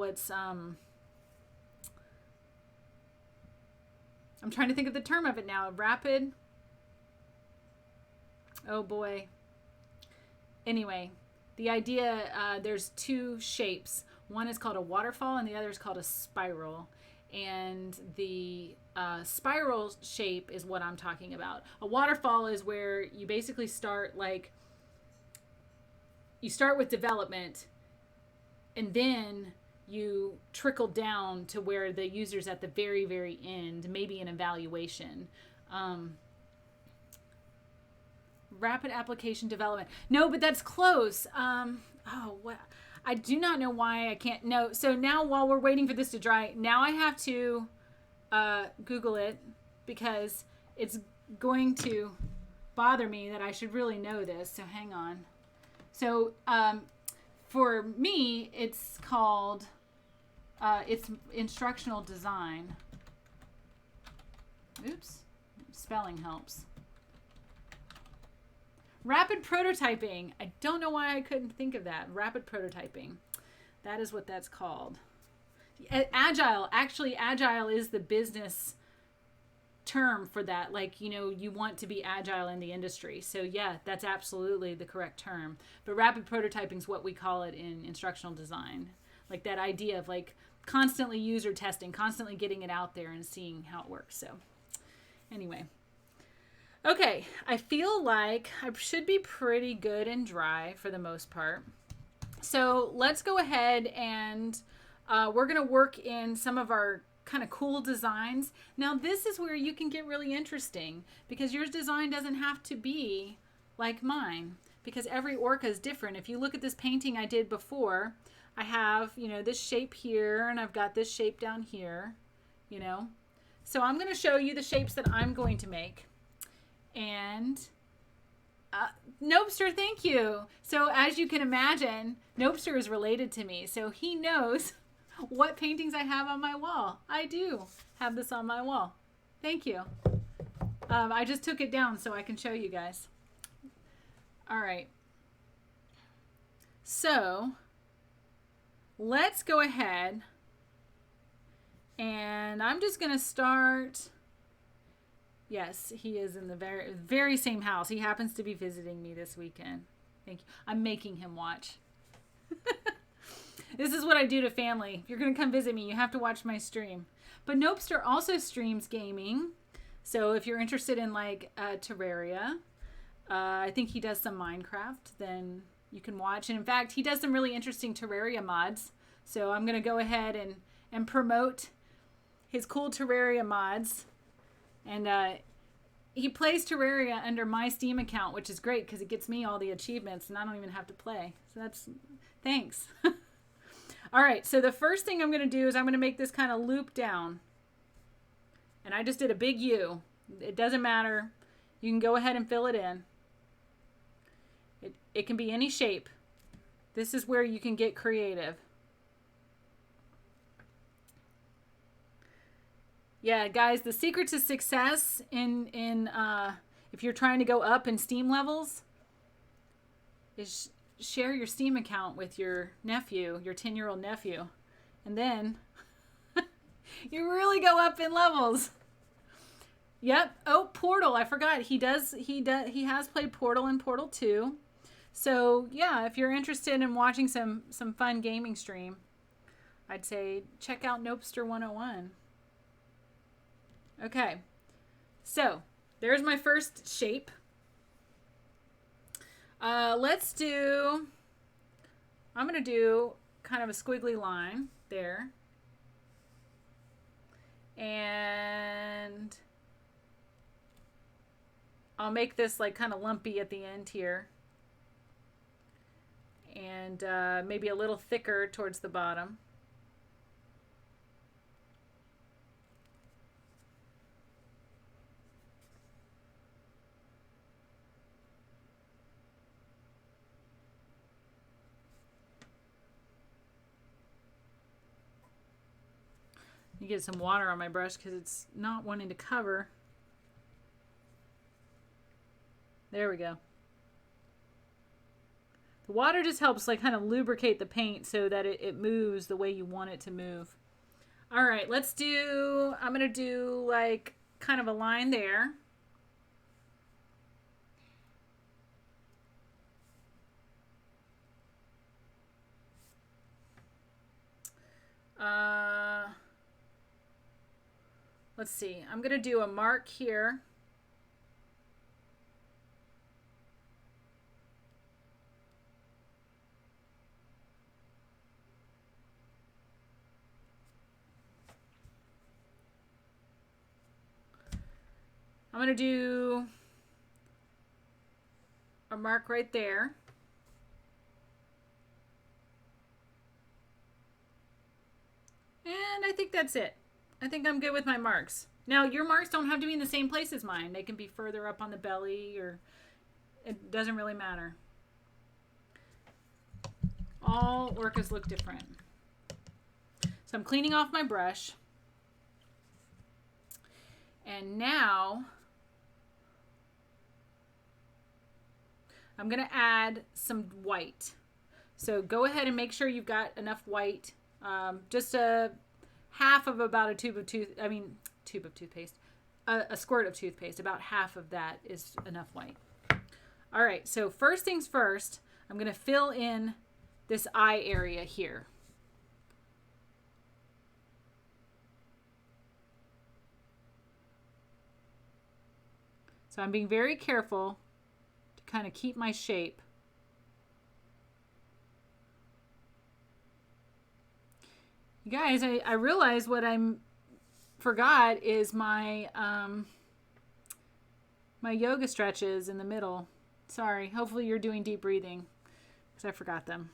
I'm trying to think of the term of it now. Rapid. Oh boy. Anyway, the idea, there's two shapes. One is called a waterfall and the other is called a spiral. And the spiral shape is what I'm talking about. A waterfall is where you basically start with development and then you trickle down to where the user's at the very, very end, maybe an evaluation. Rapid application development. No, but that's close. What? I do not know why I can't. No. So now while we're waiting for this to dry, now I have to Google it because it's going to bother me that I should really know this. So hang on. So for me, it's called, it's instructional design. Oops. Spelling helps. Rapid prototyping. I don't know why I couldn't think of that. Rapid prototyping. That is what that's called. Agile. Actually, agile is the business term for that. Like, you know, you want to be agile in the industry. So yeah, that's absolutely the correct term. But rapid prototyping is what we call it in instructional design. Like that idea of like constantly user testing, constantly getting it out there and seeing how it works. So anyway. Okay, I feel like I should be pretty good and dry for the most part. So let's go ahead and we're going to work in some of our kind of cool designs. Now this is where you can get really interesting because your design doesn't have to be like mine because every Orca is different. If you look at this painting I did before, I have, you know, this shape here and I've got this shape down here, you know. So I'm going to show you the shapes that I'm going to make. And Nopester, thank you. So as you can imagine, Nopester is related to me. So he knows what paintings I have on my wall. I do have this on my wall. Thank you. I just took it down so I can show you guys. All right. So let's go ahead. And I'm just going to start... Yes, he is in the very, very same house. He happens to be visiting me this weekend. Thank you. I'm making him watch. This is what I do to family. If you're going to come visit me, you have to watch my stream. But Nopester also streams gaming. So if you're interested in like Terraria, I think he does some Minecraft, then you can watch. And in fact, he does some really interesting Terraria mods. So I'm going to go ahead and promote his cool Terraria mods. And he plays Terraria under my Steam account, which is great because it gets me all the achievements and I don't even have to play. So that's, thanks. All right, so the first thing I'm going to do is I'm going to make this kind of loop down. And I just did a big U. It doesn't matter. You can go ahead and fill it in. It can be any shape. This is where you can get creative. Yeah, guys, the secret to success in if you're trying to go up in Steam levels is share your Steam account with your nephew, your 10-year-old nephew, and then you really go up in levels. Yep. Oh, Portal. I forgot. He has played Portal and Portal 2. So, yeah, if you're interested in watching some fun gaming stream, I'd say check out Nopester 101. Okay, so there's my first shape. I'm going to do kind of a squiggly line there. And I'll make this like kind of lumpy at the end here. And maybe a little thicker towards the bottom. You get some water on my brush because it's not wanting to cover. There we go. The water just helps like kind of lubricate the paint so that it moves the way you want it to move. All right, let's do, I'm going to do like kind of a line there. Let's see, I'm going to do a mark here. I'm going to do a mark right there. And I think that's it. I think I'm good with my marks. Now, your marks don't have to be in the same place as mine. They can be further up on the belly, or it doesn't really matter. All orcas look different. So I'm cleaning off my brush. And now I'm going to add some white. So go ahead and make sure you've got enough white. Just a half of about a tube of toothpaste. A squirt of toothpaste. About half of that is enough white. All right, so first things first, I'm going to fill in this eye area here. So I'm being very careful to kind of keep my shape. You guys, I realize what I'm forgot is my my yoga stretches in the middle. Sorry, hopefully you're doing deep breathing because I forgot them.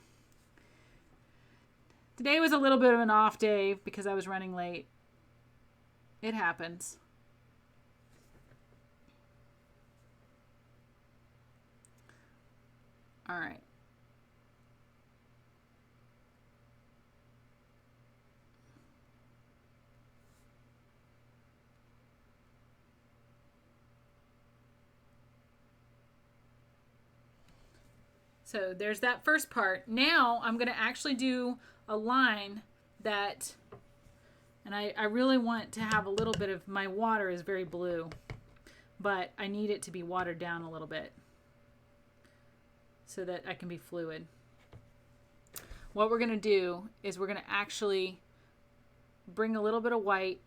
Today was a little bit of an off day because I was running late. It happens. All right. So there's that first part. Now I'm going to actually do a line that, and I really want to have a little bit of, my water is very blue, but I need it to be watered down a little bit so that I can be fluid. What we're going to do is we're going to actually bring a little bit of white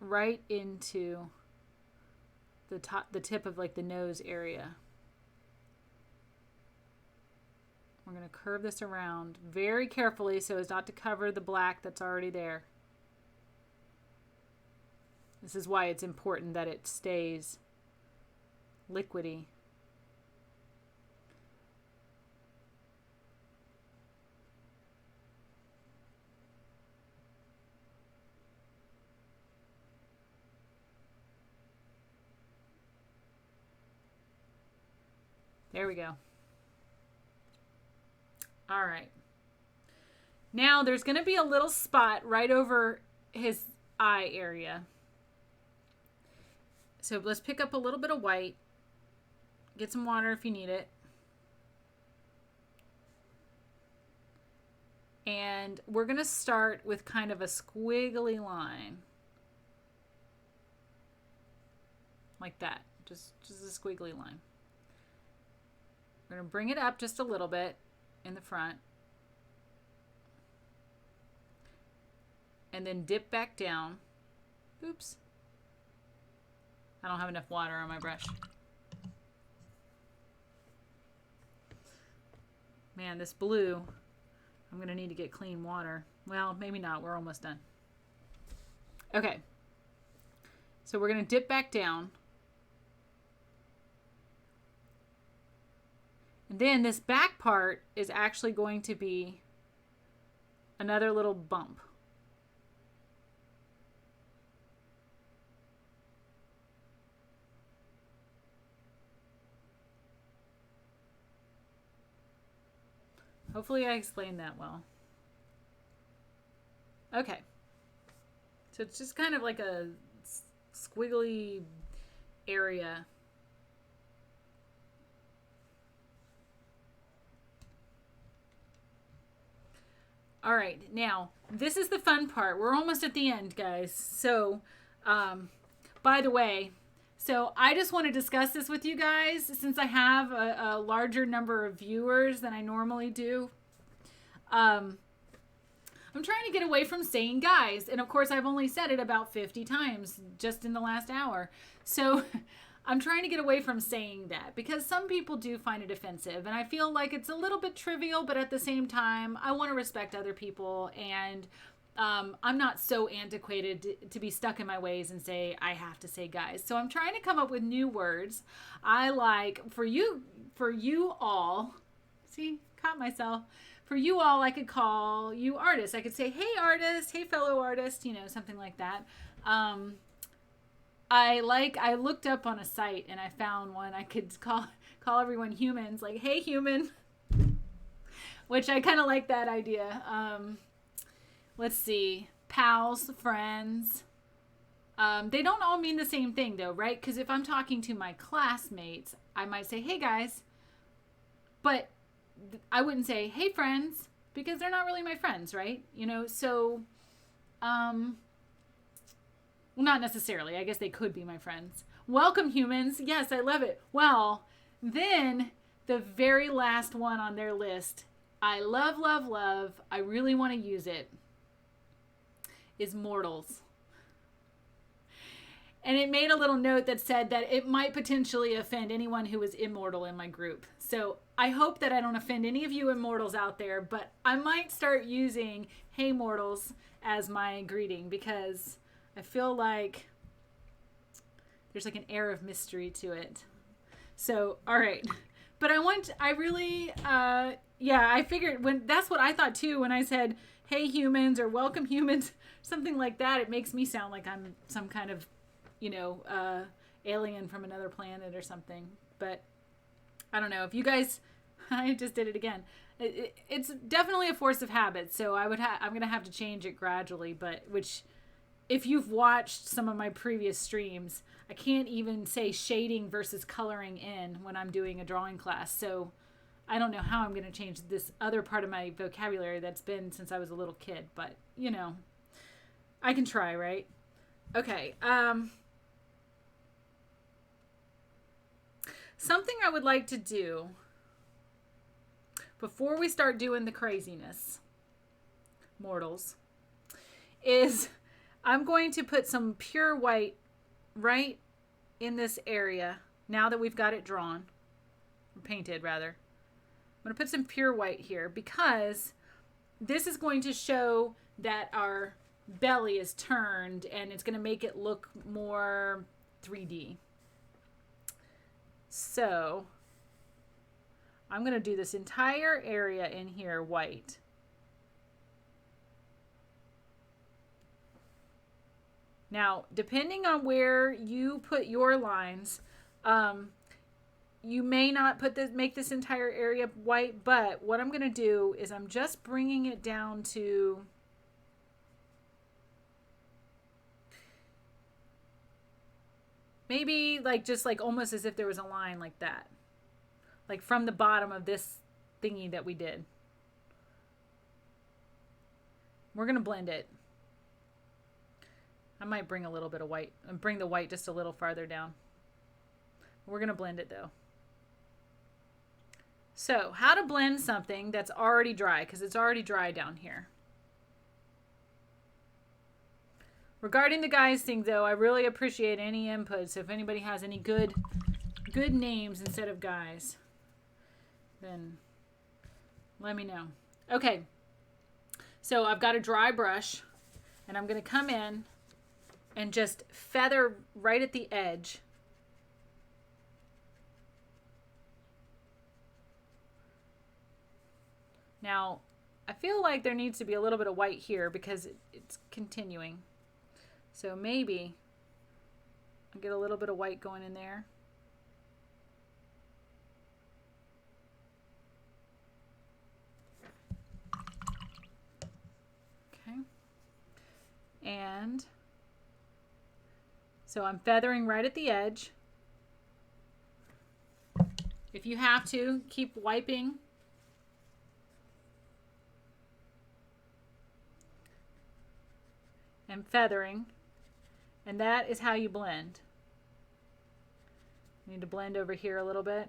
right into the tip of like the nose area. We're going to curve this around very carefully so as not to cover the black that's already there. This is why it's important that it stays liquidy. There we go. All right. Now there's going to be a little spot right over his eye area. So let's pick up a little bit of white. Get some water if you need it. And we're going to start with kind of a squiggly line. Like that. Just a squiggly line. We're going to bring it up just a little bit in the front. And then dip back down. Oops. I don't have enough water on my brush. Man, this blue, I'm going to need to get clean water. Well, maybe not. We're almost done. Okay. So we're going to dip back down. then this back part is actually going to be another little bump. Hopefully I explained that well. Okay. So it's just kind of like a squiggly area. All right, now this is the fun part. We're almost at the end, guys. So, by the way, so I just want to discuss this with you guys since I have a larger number of viewers than I normally do. I'm trying to get away from saying guys. And of course, I've only said it about 50 times just in the last hour. So I'm trying to get away from saying that because some people do find it offensive. And I feel like it's a little bit trivial, but at the same time, I want to respect other people. And I'm not so antiquated to be stuck in my ways and say, I have to say guys. So I'm trying to come up with new words. I like, for you all, see, caught myself. For you all, I could call you artists. I could say, hey artist, hey fellow artist, you know, something like that. I looked up on a site and I found one I could call everyone humans, like, hey human, which I kind of like that idea. Let's see, pals, friends. They don't all mean the same thing though, right? Because if I'm talking to my classmates, I might say, hey guys, but I wouldn't say, hey friends, because they're not really my friends, right? You know, so, well, not necessarily. I guess they could be my friends. Welcome humans. Yes, I love it. Well, then the very last one on their list, I love, love, love, I really want to use it, is mortals. And it made a little note that said that it might potentially offend anyone who is immortal in my group. So I hope that I don't offend any of you immortals out there, but I might start using hey mortals as my greeting because I feel like there's like an air of mystery to it. So, all right. But I figured that's what I thought too when I said, hey humans or welcome humans, something like that. It makes me sound like I'm some kind of, alien from another planet or something. But I don't know if you guys, I just did it again. It's definitely a force of habit. So I'm going to have to change it gradually, which if you've watched some of my previous streams, I can't even say shading versus coloring in when I'm doing a drawing class. So I don't know how I'm going to change this other part of my vocabulary that's been since I was a little kid, but I can try, right? Okay. Something I would like to do before we start doing the craziness, mortals, is I'm going to put some pure white right in this area now that we've got it drawn, or painted rather. I'm going to put some pure white here because this is going to show that our belly is turned and it's going to make it look more 3D. So I'm going to do this entire area in here white. Now, depending on where you put your lines, you may not make this entire area white, but what I'm going to do is I'm just bringing it down to maybe just almost as if there was a line like that. Like from the bottom of this thingy that we did. We're going to blend it. I might bring a little bit of white and bring the white just a little farther down. We're going to blend it though. So how to blend something that's already dry, because it's already dry down here. Regarding the guys thing though, I really appreciate any input. So if anybody has any good names instead of guys, then let me know. Okay. So I've got a dry brush and I'm going to come in and just feather right at the edge. Now, I feel like there needs to be a little bit of white here because it's continuing. So maybe I'll get a little bit of white going in there. Okay. And so I'm feathering right at the edge. If you have to, keep wiping. And feathering. And that is how you blend. You need to blend over here a little bit.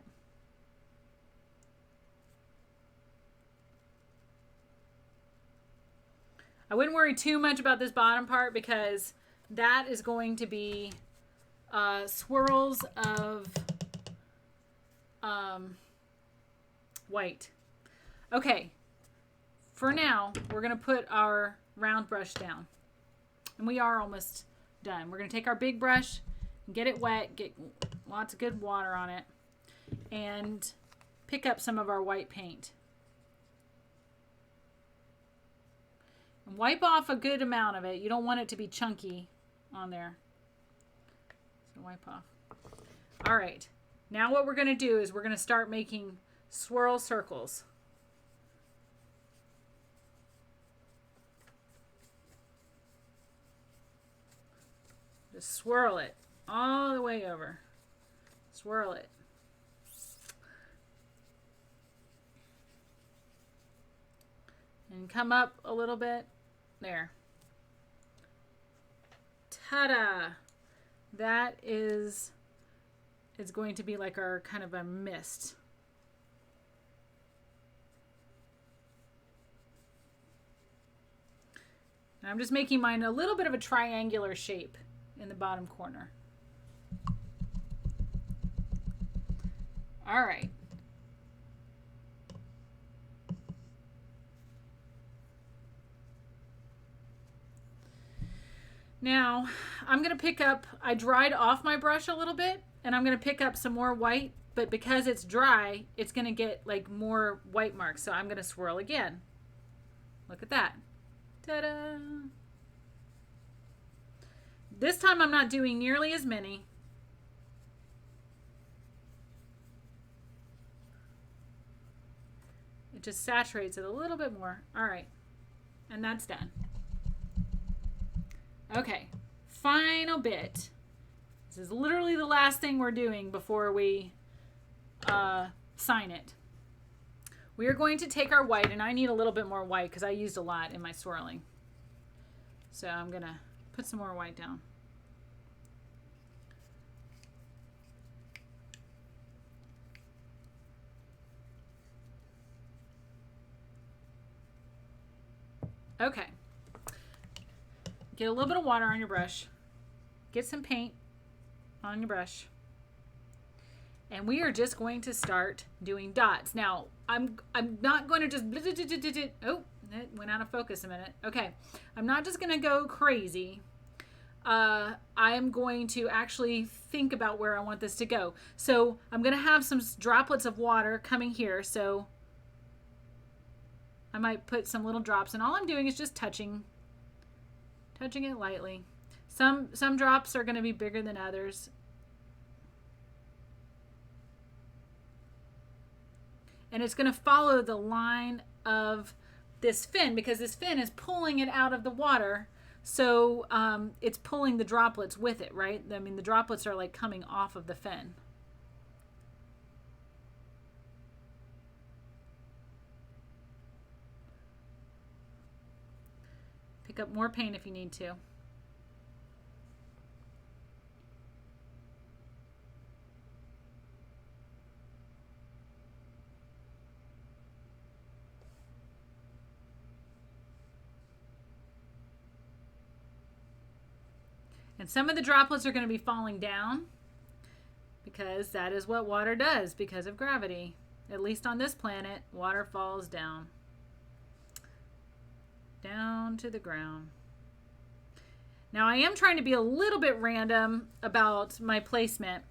I wouldn't worry too much about this bottom part because that is going to be swirls of white. Okay, for now, we're going to put our round brush down. And we are almost done. We're going to take our big brush, get it wet, get lots of good water on it, and pick up some of our white paint. And wipe off a good amount of it. You don't want it to be chunky on there. So wipe off. All right. Now what we're going to do is we're going to start making swirl circles. Just swirl it all the way over. Swirl it. And come up a little bit. There. Ta-da! That is, it's going to be like our kind of a mist. And I'm just making mine a little bit of a triangular shape in the bottom corner. All right. Now, I'm going to pick up, I dried off my brush a little bit, and I'm going to pick up some more white, but because it's dry, it's going to get like more white marks. So I'm going to swirl again. Look at that. Ta-da! This time I'm not doing nearly as many. It just saturates it a little bit more. All right. And that's done. Okay. Final bit. This is literally the last thing we're doing before we sign it. We are going to take our white, and I need a little bit more white because I used a lot in my swirling. So I'm going to put some more white down. Okay. Get a little bit of water on your brush. Get some paint on your brush. And we are just going to start doing dots. Now, I'm not going to just... Oh, it went out of focus a minute. Okay. I'm not just going to go crazy. I am going to actually think about where I want this to go. So I'm going to have some droplets of water coming here. So I might put some little drops. And all I'm doing is just touching it lightly. Some drops are going to be bigger than others. And it's going to follow the line of this fin because this fin is pulling it out of the water. So it's pulling the droplets with it, right? I mean, the droplets are like coming off of the fin. Pick up more paint if you need to. And some of the droplets are going to be falling down because that is what water does because of gravity. At least on this planet, water falls down. Down to the ground. Now I am trying to be a little bit random about my placement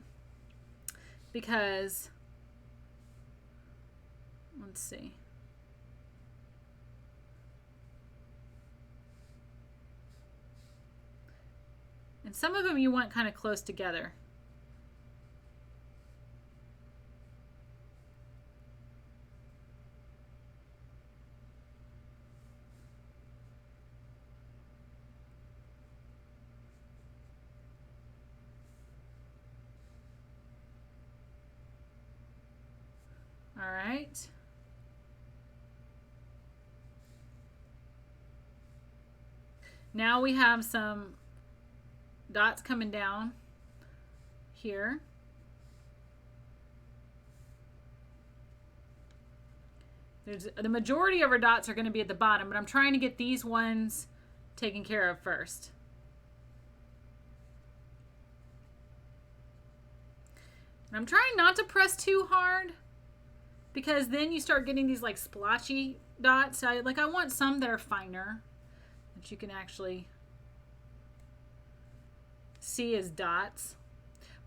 because, let's see. And some of them you want kind of close together. All right. Now we have some dots coming down here. The majority of our dots are going to be at the bottom, but I'm trying to get these ones taken care of first. And I'm trying not to press too hard, because then you start getting these like splotchy dots. I want some that are finer, that you can actually see as dots.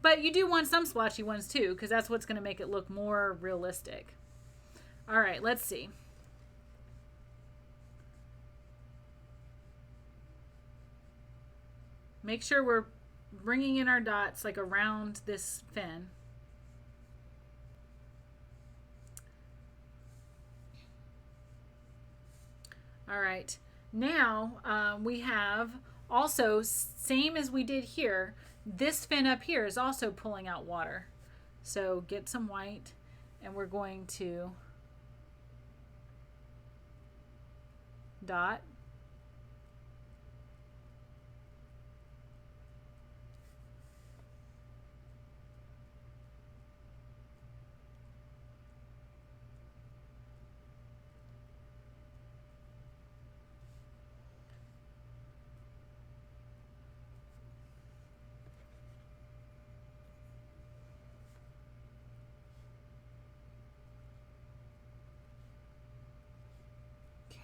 But you do want some splotchy ones too, because that's what's going to make it look more realistic. All right, let's see. Make sure we're bringing in our dots like around this fin. All right, now we have also, same as we did here, this fin up here is also pulling out water. So get some white, and we're going to dot.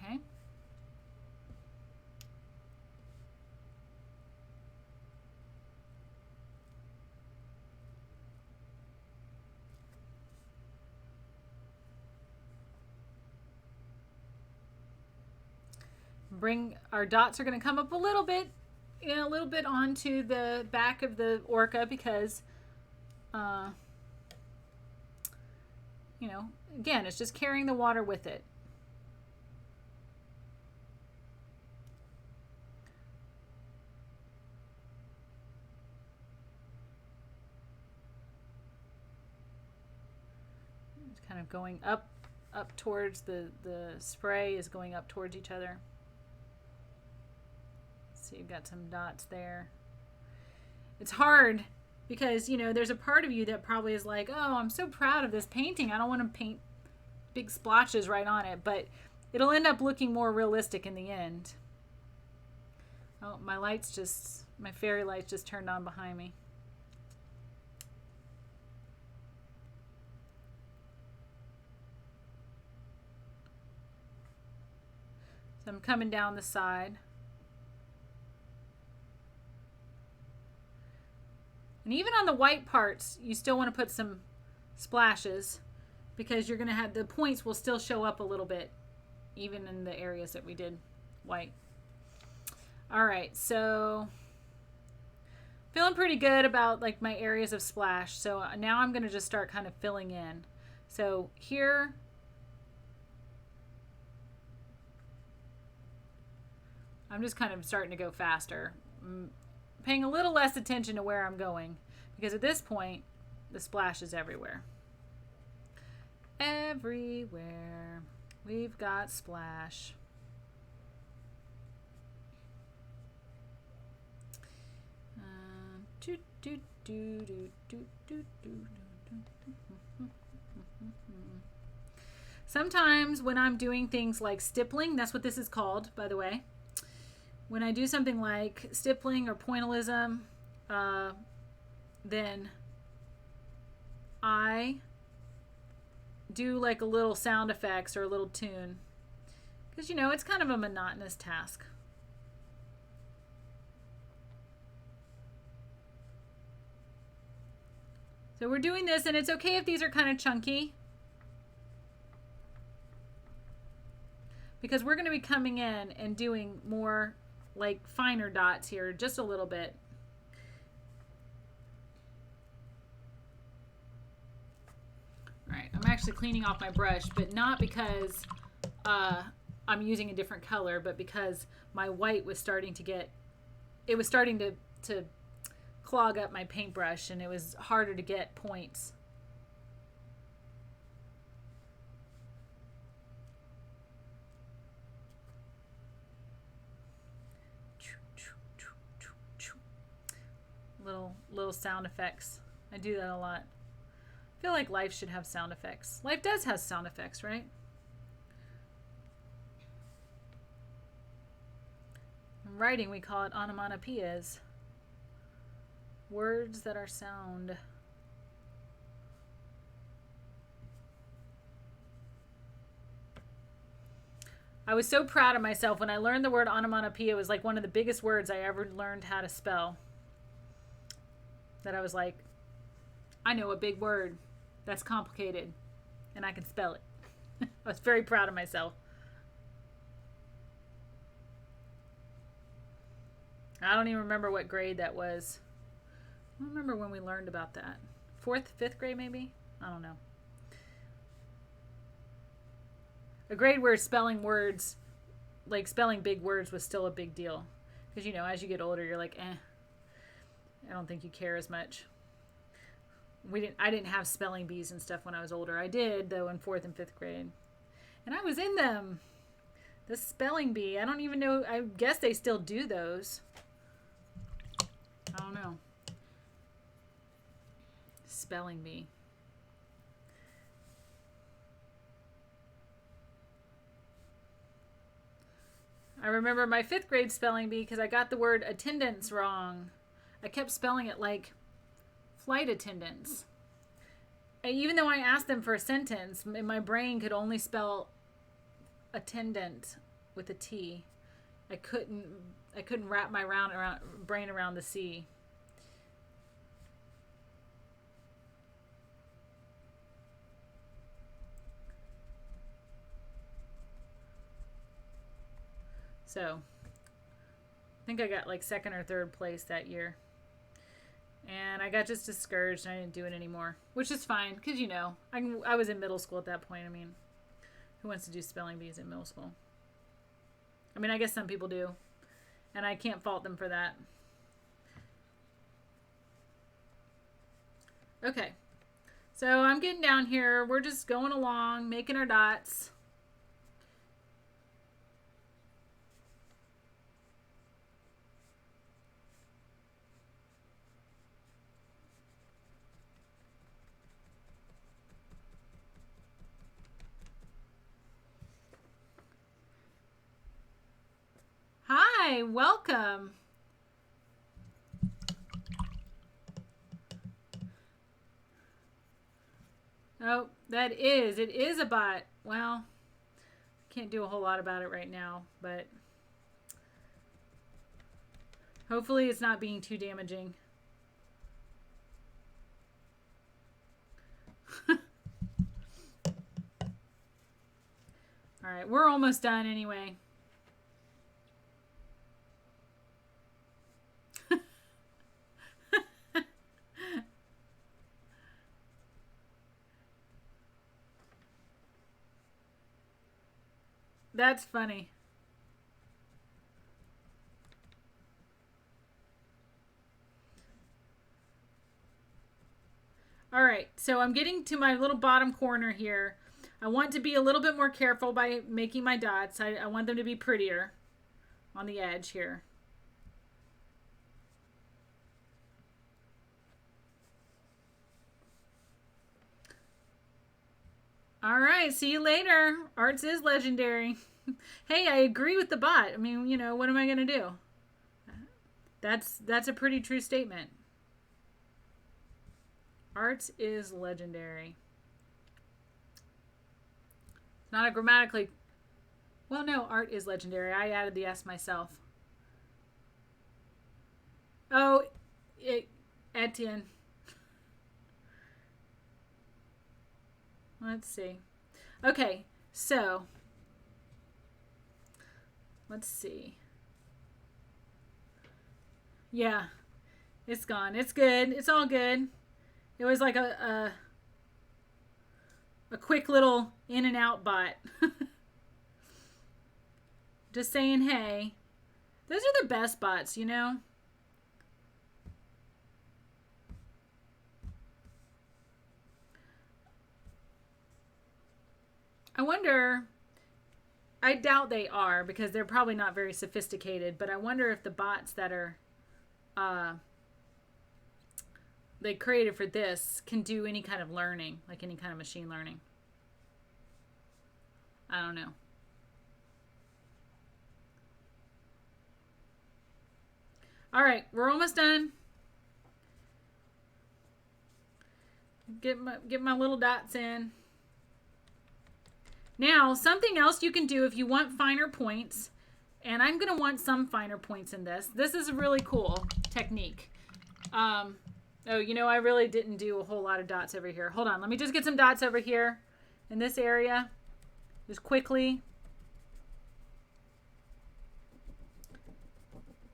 Okay. Bring our dots are going to come up a little bit, a little bit onto the back of the Orca, because again, it's just carrying the water with it. It's kind of going up towards the spray is going up towards each other. So you've got some dots there. It's hard because, there's a part of you that probably is like, oh, I'm so proud of this painting. I don't want to paint big splotches right on it, but it'll end up looking more realistic in the end. Oh, my fairy lights just turned on behind me. So I'm coming down the side. And even on the white parts, you still want to put some splashes, because you're going to have, the points will still show up a little bit, even in the areas that we did white. All right, so feeling pretty good about like my areas of splash. So now I'm going to just start kind of filling in. So here, I'm just kind of starting to go faster. Paying a little less attention to where I'm going, because at this point the splash is everywhere. Everywhere we've got splash. Sometimes when I'm doing things like stippling, that's what this is called, by the way. When I do something like stippling or pointillism, then I do like a little sound effects or a little tune, because it's kind of a monotonous task. So we're doing this, and it's okay if these are kind of chunky, because we're going to be coming in and doing more like finer dots here, just a little bit. actually cleaning off my brush, but not because I'm using a different color, but because my white was starting to get, it was starting to clog up my paintbrush, and it was harder to get points. Little sound effects. I do that a lot. I feel like life should have sound effects. Life does have sound effects, right? In writing, we call it onomatopoeias. Words that are sound. I was so proud of myself when I learned the word onomatopoeia. It was like one of the biggest words I ever learned how to spell. That I was like, I know a big word that's complicated and I can spell it. I was very proud of myself. I don't even remember what grade that was. I don't remember when we learned about that. 4th, 5th grade maybe? I don't know. A grade where spelling words, like spelling big words, was still a big deal. Because, you know, as you get older, you're like, I don't think you care as much. I didn't have spelling bees and stuff when I was older. I did, though, in 4th and 5th grade. And I was in them. The spelling bee. I don't even know. I guess they still do those. I don't know. Spelling bee. I remember my 5th grade spelling bee because I got the word attendance wrong. I kept spelling it like flight attendants. And even though I asked them for a sentence, my brain could only spell attendant with a T. I couldn't wrap my brain around the C. So, I think I got like 2nd or 3rd place that year. And I got just discouraged and I didn't do it anymore. Which is fine, because, you know, I was in middle school at that point. I mean, who wants to do spelling bees in middle school? I mean, I guess some people do. And I can't fault them for that. Okay. So I'm getting down here. We're just going along, making our dots. Hi, welcome. Oh, it is a bot. Well, can't do a whole lot about it right now, but hopefully it's not being too damaging. All right, we're almost done anyway. That's funny. All right, so I'm getting to my little bottom corner here. I want to be a little bit more careful by making my dots. I want them to be prettier on the edge here. All right, see you later. Arts is legendary. Hey, I agree with the bot. I mean, you know, what am I going to do? That's a pretty true statement. Arts is legendary. Not a grammatically... Well, no, art is legendary. I added the S myself. Oh, Etienne. Let's see. Okay, so... Let's see. Yeah, it's gone. It's good. It's all good. It was like a quick little in and out bot. Just saying, hey. Those are the best bots, you know? I wonder, I doubt they are because they're probably not very sophisticated, but I wonder if the bots that are they created for this can do any kind of learning, like any kind of machine learning. I don't know. All right, we're almost done. Get my little dots in. Now, something else you can do if you want finer points, and I'm going to want some finer points in this. This is a really cool technique. Oh, you know, I really didn't do a whole lot of dots over here. Hold on, let me just get some dots over here in this area, just quickly.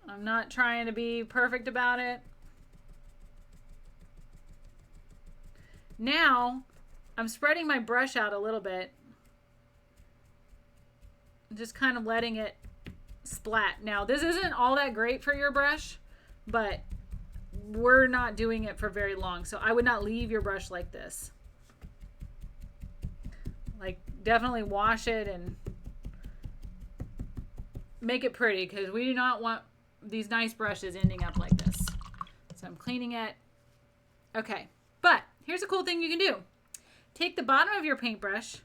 I'm not trying to be perfect about it. Now, I'm spreading my brush out a little bit. Just kind of letting it splat. Now, this isn't all that great for your brush, but we're not doing it for very long, so I would not leave your brush like this. Like, definitely wash it and make it pretty, because we do not want these nice brushes ending up like this. So I'm cleaning it. Okay, but here's a cool thing you can do. Take the bottom of your paintbrush,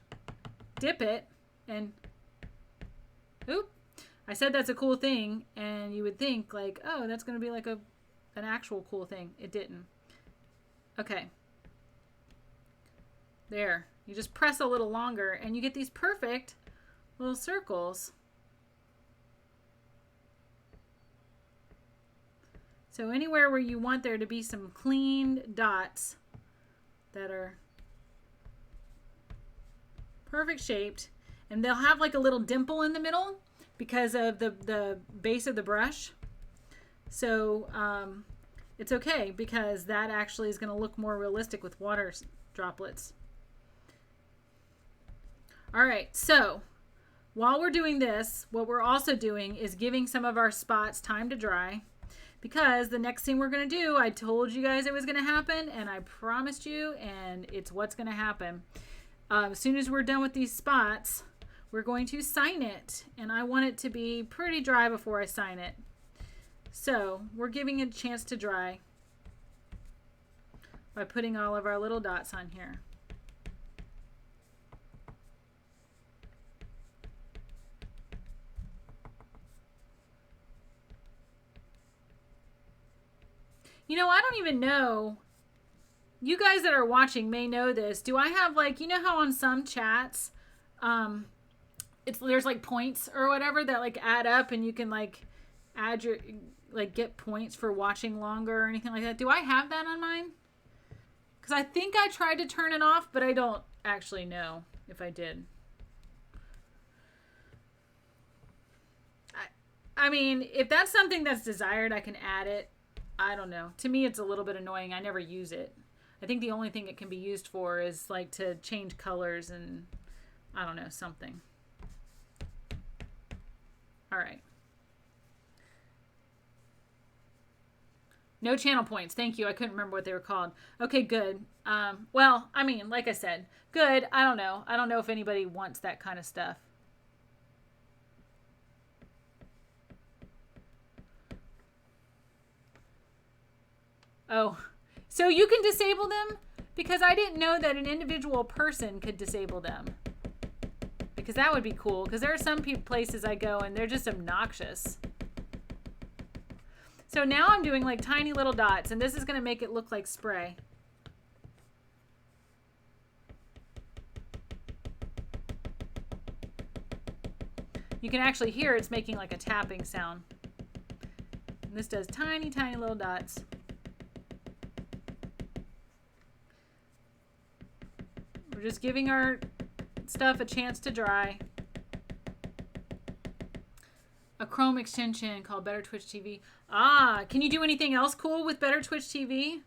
dip it, and oop, I said that's a cool thing, and you would think like, oh, that's going to be like an actual cool thing. It didn't. Okay. There. You just press a little longer, and you get these perfect little circles. So anywhere where you want there to be some clean dots that are perfect shaped, and they'll have like a little dimple in the middle because of the base of the brush. So it's okay because that actually is going to look more realistic with water droplets. All right, so while we're doing this, what we're also doing is giving some of our spots time to dry, because the next thing we're going to do, I told you guys it was going to happen, and I promised you, and it's what's going to happen. As soon as we're done with these spots, we're going to sign it, and I want it to be pretty dry before I sign it. So we're giving it a chance to dry by putting all of our little dots on here. You know, I don't even know. You guys that are watching may know this. Do I have, like, you know how on some chats, there's like points or whatever that like add up, and you can like add your, like, get points for watching longer or anything like that. Do I have that on mine? Because I think I tried to turn it off, but I don't actually know if I did. I mean, if that's something that's desired, I can add it. I don't know. To me, it's a little bit annoying. I never use it. I think the only thing it can be used for is like to change colors and I don't know, something. All right. No channel points. Thank you. I couldn't remember what they were called. Okay, good. Well, I mean, like I said, good. I don't know. I don't know if anybody wants that kind of stuff. Oh, so you can disable them? Because I didn't know that an individual person could disable them. Because that would be cool. Because there are some places I go and they're just obnoxious. So now I'm doing like tiny little dots, and this is going to make it look like spray. You can actually hear it's making like a tapping sound. And this does tiny, tiny little dots. We're just giving our stuff a chance to dry. A Chrome extension called Better Twitch TV. Ah, can you do anything else cool with Better Twitch TV?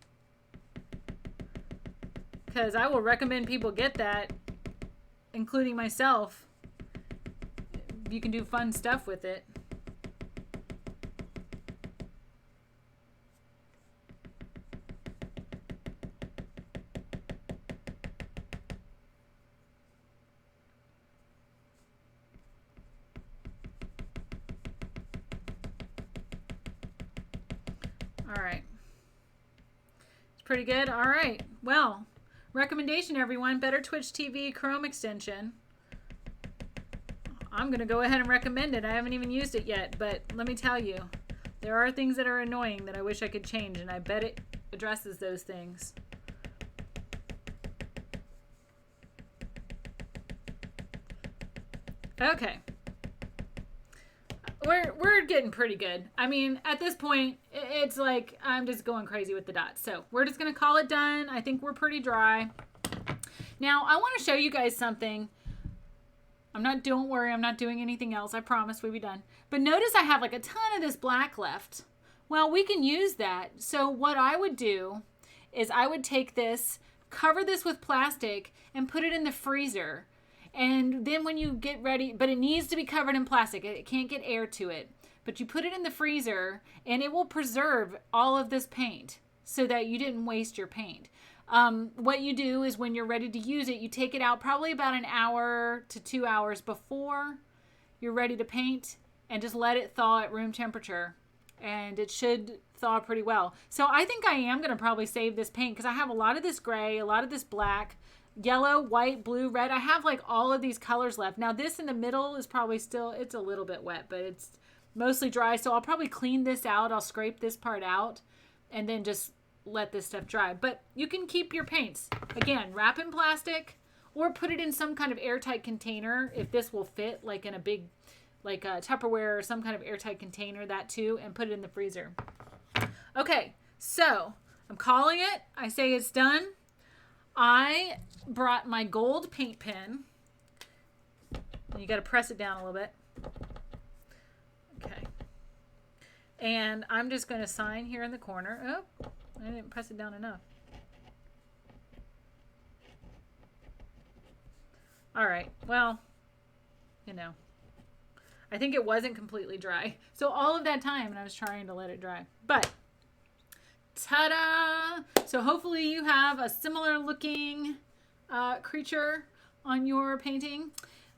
Because I will recommend people get that. including myself, you can do fun stuff with it. All right. It's pretty good. All right. Well, recommendation, everyone. Better Twitch TV Chrome extension. I'm going to go ahead and recommend it. I haven't even used it yet, but let me tell you, there are things that are annoying that I wish I could change, and I bet it addresses those things. Okay. We're getting pretty good. I mean, at this point, it's like I'm just going crazy with the dots. So we're just going to call it done. I think we're pretty dry. Now, I want to show you guys something. Don't worry, I'm not doing anything else. I promise we'll be done. But notice I have like a ton of this black left. Well, we can use that. So what I would do is I would take this, cover this with plastic, and put it in the freezer. And then when you get ready, but it needs to be covered in plastic. It can't get air to it. But you put it in the freezer and it will preserve all of this paint so that you didn't waste your paint. What you do is when you're ready to use it, you take it out probably about an hour to 2 hours before you're ready to paint and just let it thaw at room temperature. And it should thaw pretty well. So I think I am going to probably save this paint because I have a lot of this gray, a lot of this black, yellow, white, blue, red. I have like all of these colors left. Now this in the middle is probably still, it's a little bit wet, but it's mostly dry. So I'll probably clean this out. I'll scrape this part out and then just let this stuff dry. But you can keep your paints. Again, wrap in plastic or put it in some kind of airtight container if this will fit, like in a big, like a Tupperware or some kind of airtight container, that too, and put it in the freezer. Okay, so I'm calling it. I say it's done. I brought my gold paint pen. And you got to press it down a little bit. Okay. And I'm just going to sign here in the corner. Oh, I didn't press it down enough. All right. Well, you know, I think it wasn't completely dry. So all of that time, and I was trying to let it dry. But ta-da! So hopefully you have a similar looking creature on your painting.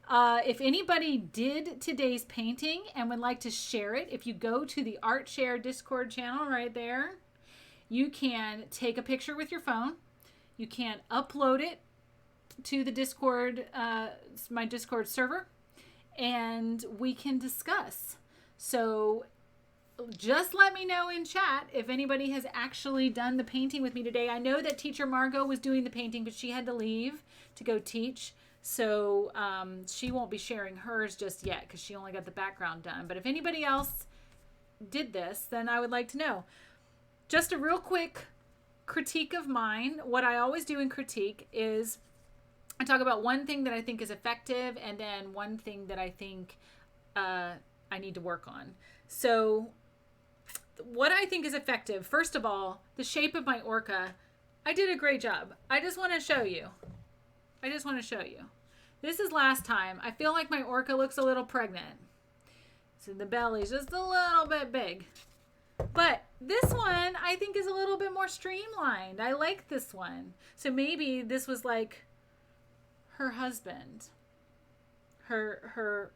If anybody did today's painting and would like to share it, if you go to the Art Share Discord channel right there, you can take a picture with your phone. You can upload it to the Discord, my Discord server, and we can discuss. So just let me know in chat if anybody has actually done the painting with me today. I know that Teacher Margot was doing the painting, but she had to leave to go teach. So she won't be sharing hers just yet because she only got the background done. But if anybody else did this, then I would like to know. Just a real quick critique of mine. What I always do in critique is I talk about one thing that I think is effective and then one thing that I think I need to work on. So what I think is effective, first of all, the shape of my Orca, I did a great job. I just want to show you. This is last time. I feel like my Orca looks a little pregnant. So the belly's just a little bit big. But this one I think is a little bit more streamlined. I like this one. So maybe this was like her husband. Her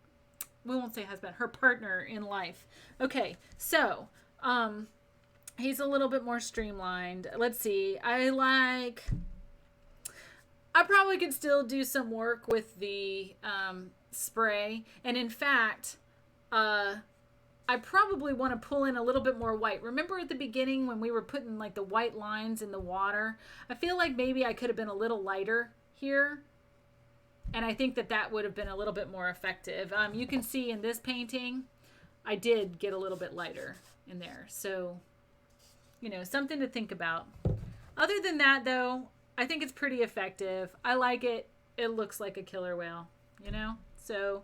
we won't say husband, her partner in life. Okay, so he's a little bit more streamlined. Let's see. I probably could still do some work with the spray. And in fact, I probably want to pull in a little bit more white. Remember at the beginning when we were putting like the white lines in the water? I feel like maybe I could have been a little lighter here. And I think that that would have been a little bit more effective. You can see in this painting, I did get a little bit lighter in there. So, you know, something to think about. Other than that, though, I think it's pretty effective. I like it. It looks like a killer whale, you know? So,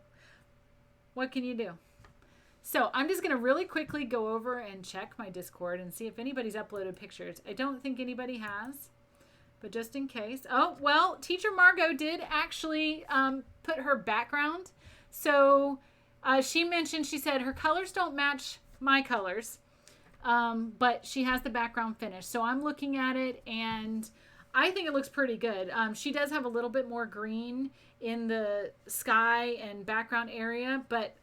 what can you do? So, I'm just going to really quickly go over and check my Discord and see if anybody's uploaded pictures. I don't think anybody has. but just in case. Oh, well, Teacher Margot did actually put her background. So she mentioned, she said her colors don't match my colors, but she has the background finished. So I'm looking at it, and I think it looks pretty good. She does have a little bit more green in the sky and background area, but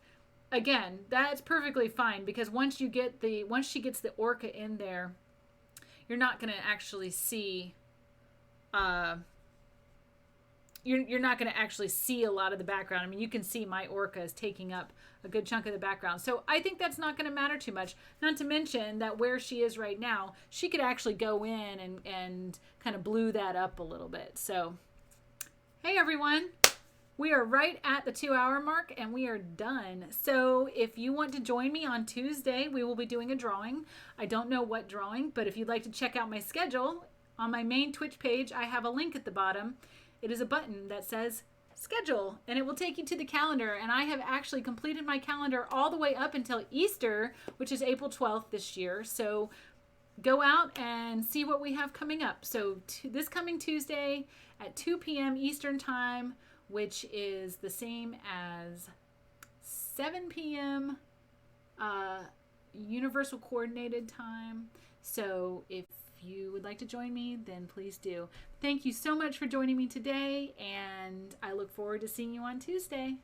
again, that's perfectly fine, because once she gets the Orca in there, you're not going to actually see you're not going to actually see a lot of the background. I mean, you can see my Orca is taking up a good chunk of the background. So I think that's not going to matter too much. Not to mention that where she is right now, she could actually go in and kind of blue that up a little bit. So, hey everyone. We are right at the 2-hour mark, and we are done. So if you want to join me on Tuesday, we will be doing a drawing. I don't know what drawing, but if you'd like to check out my schedule, on my main Twitch page, I have a link at the bottom. It is a button that says schedule, and it will take you to the calendar. And I have actually completed my calendar all the way up until Easter, which is April 12th this year. So go out and see what we have coming up. So this coming Tuesday at 2 p.m. Eastern time, which is the same as 7 p.m. Universal Coordinated Time. So if you would like to join me, then please do. Thank you so much for joining me today, and I look forward to seeing you on Tuesday.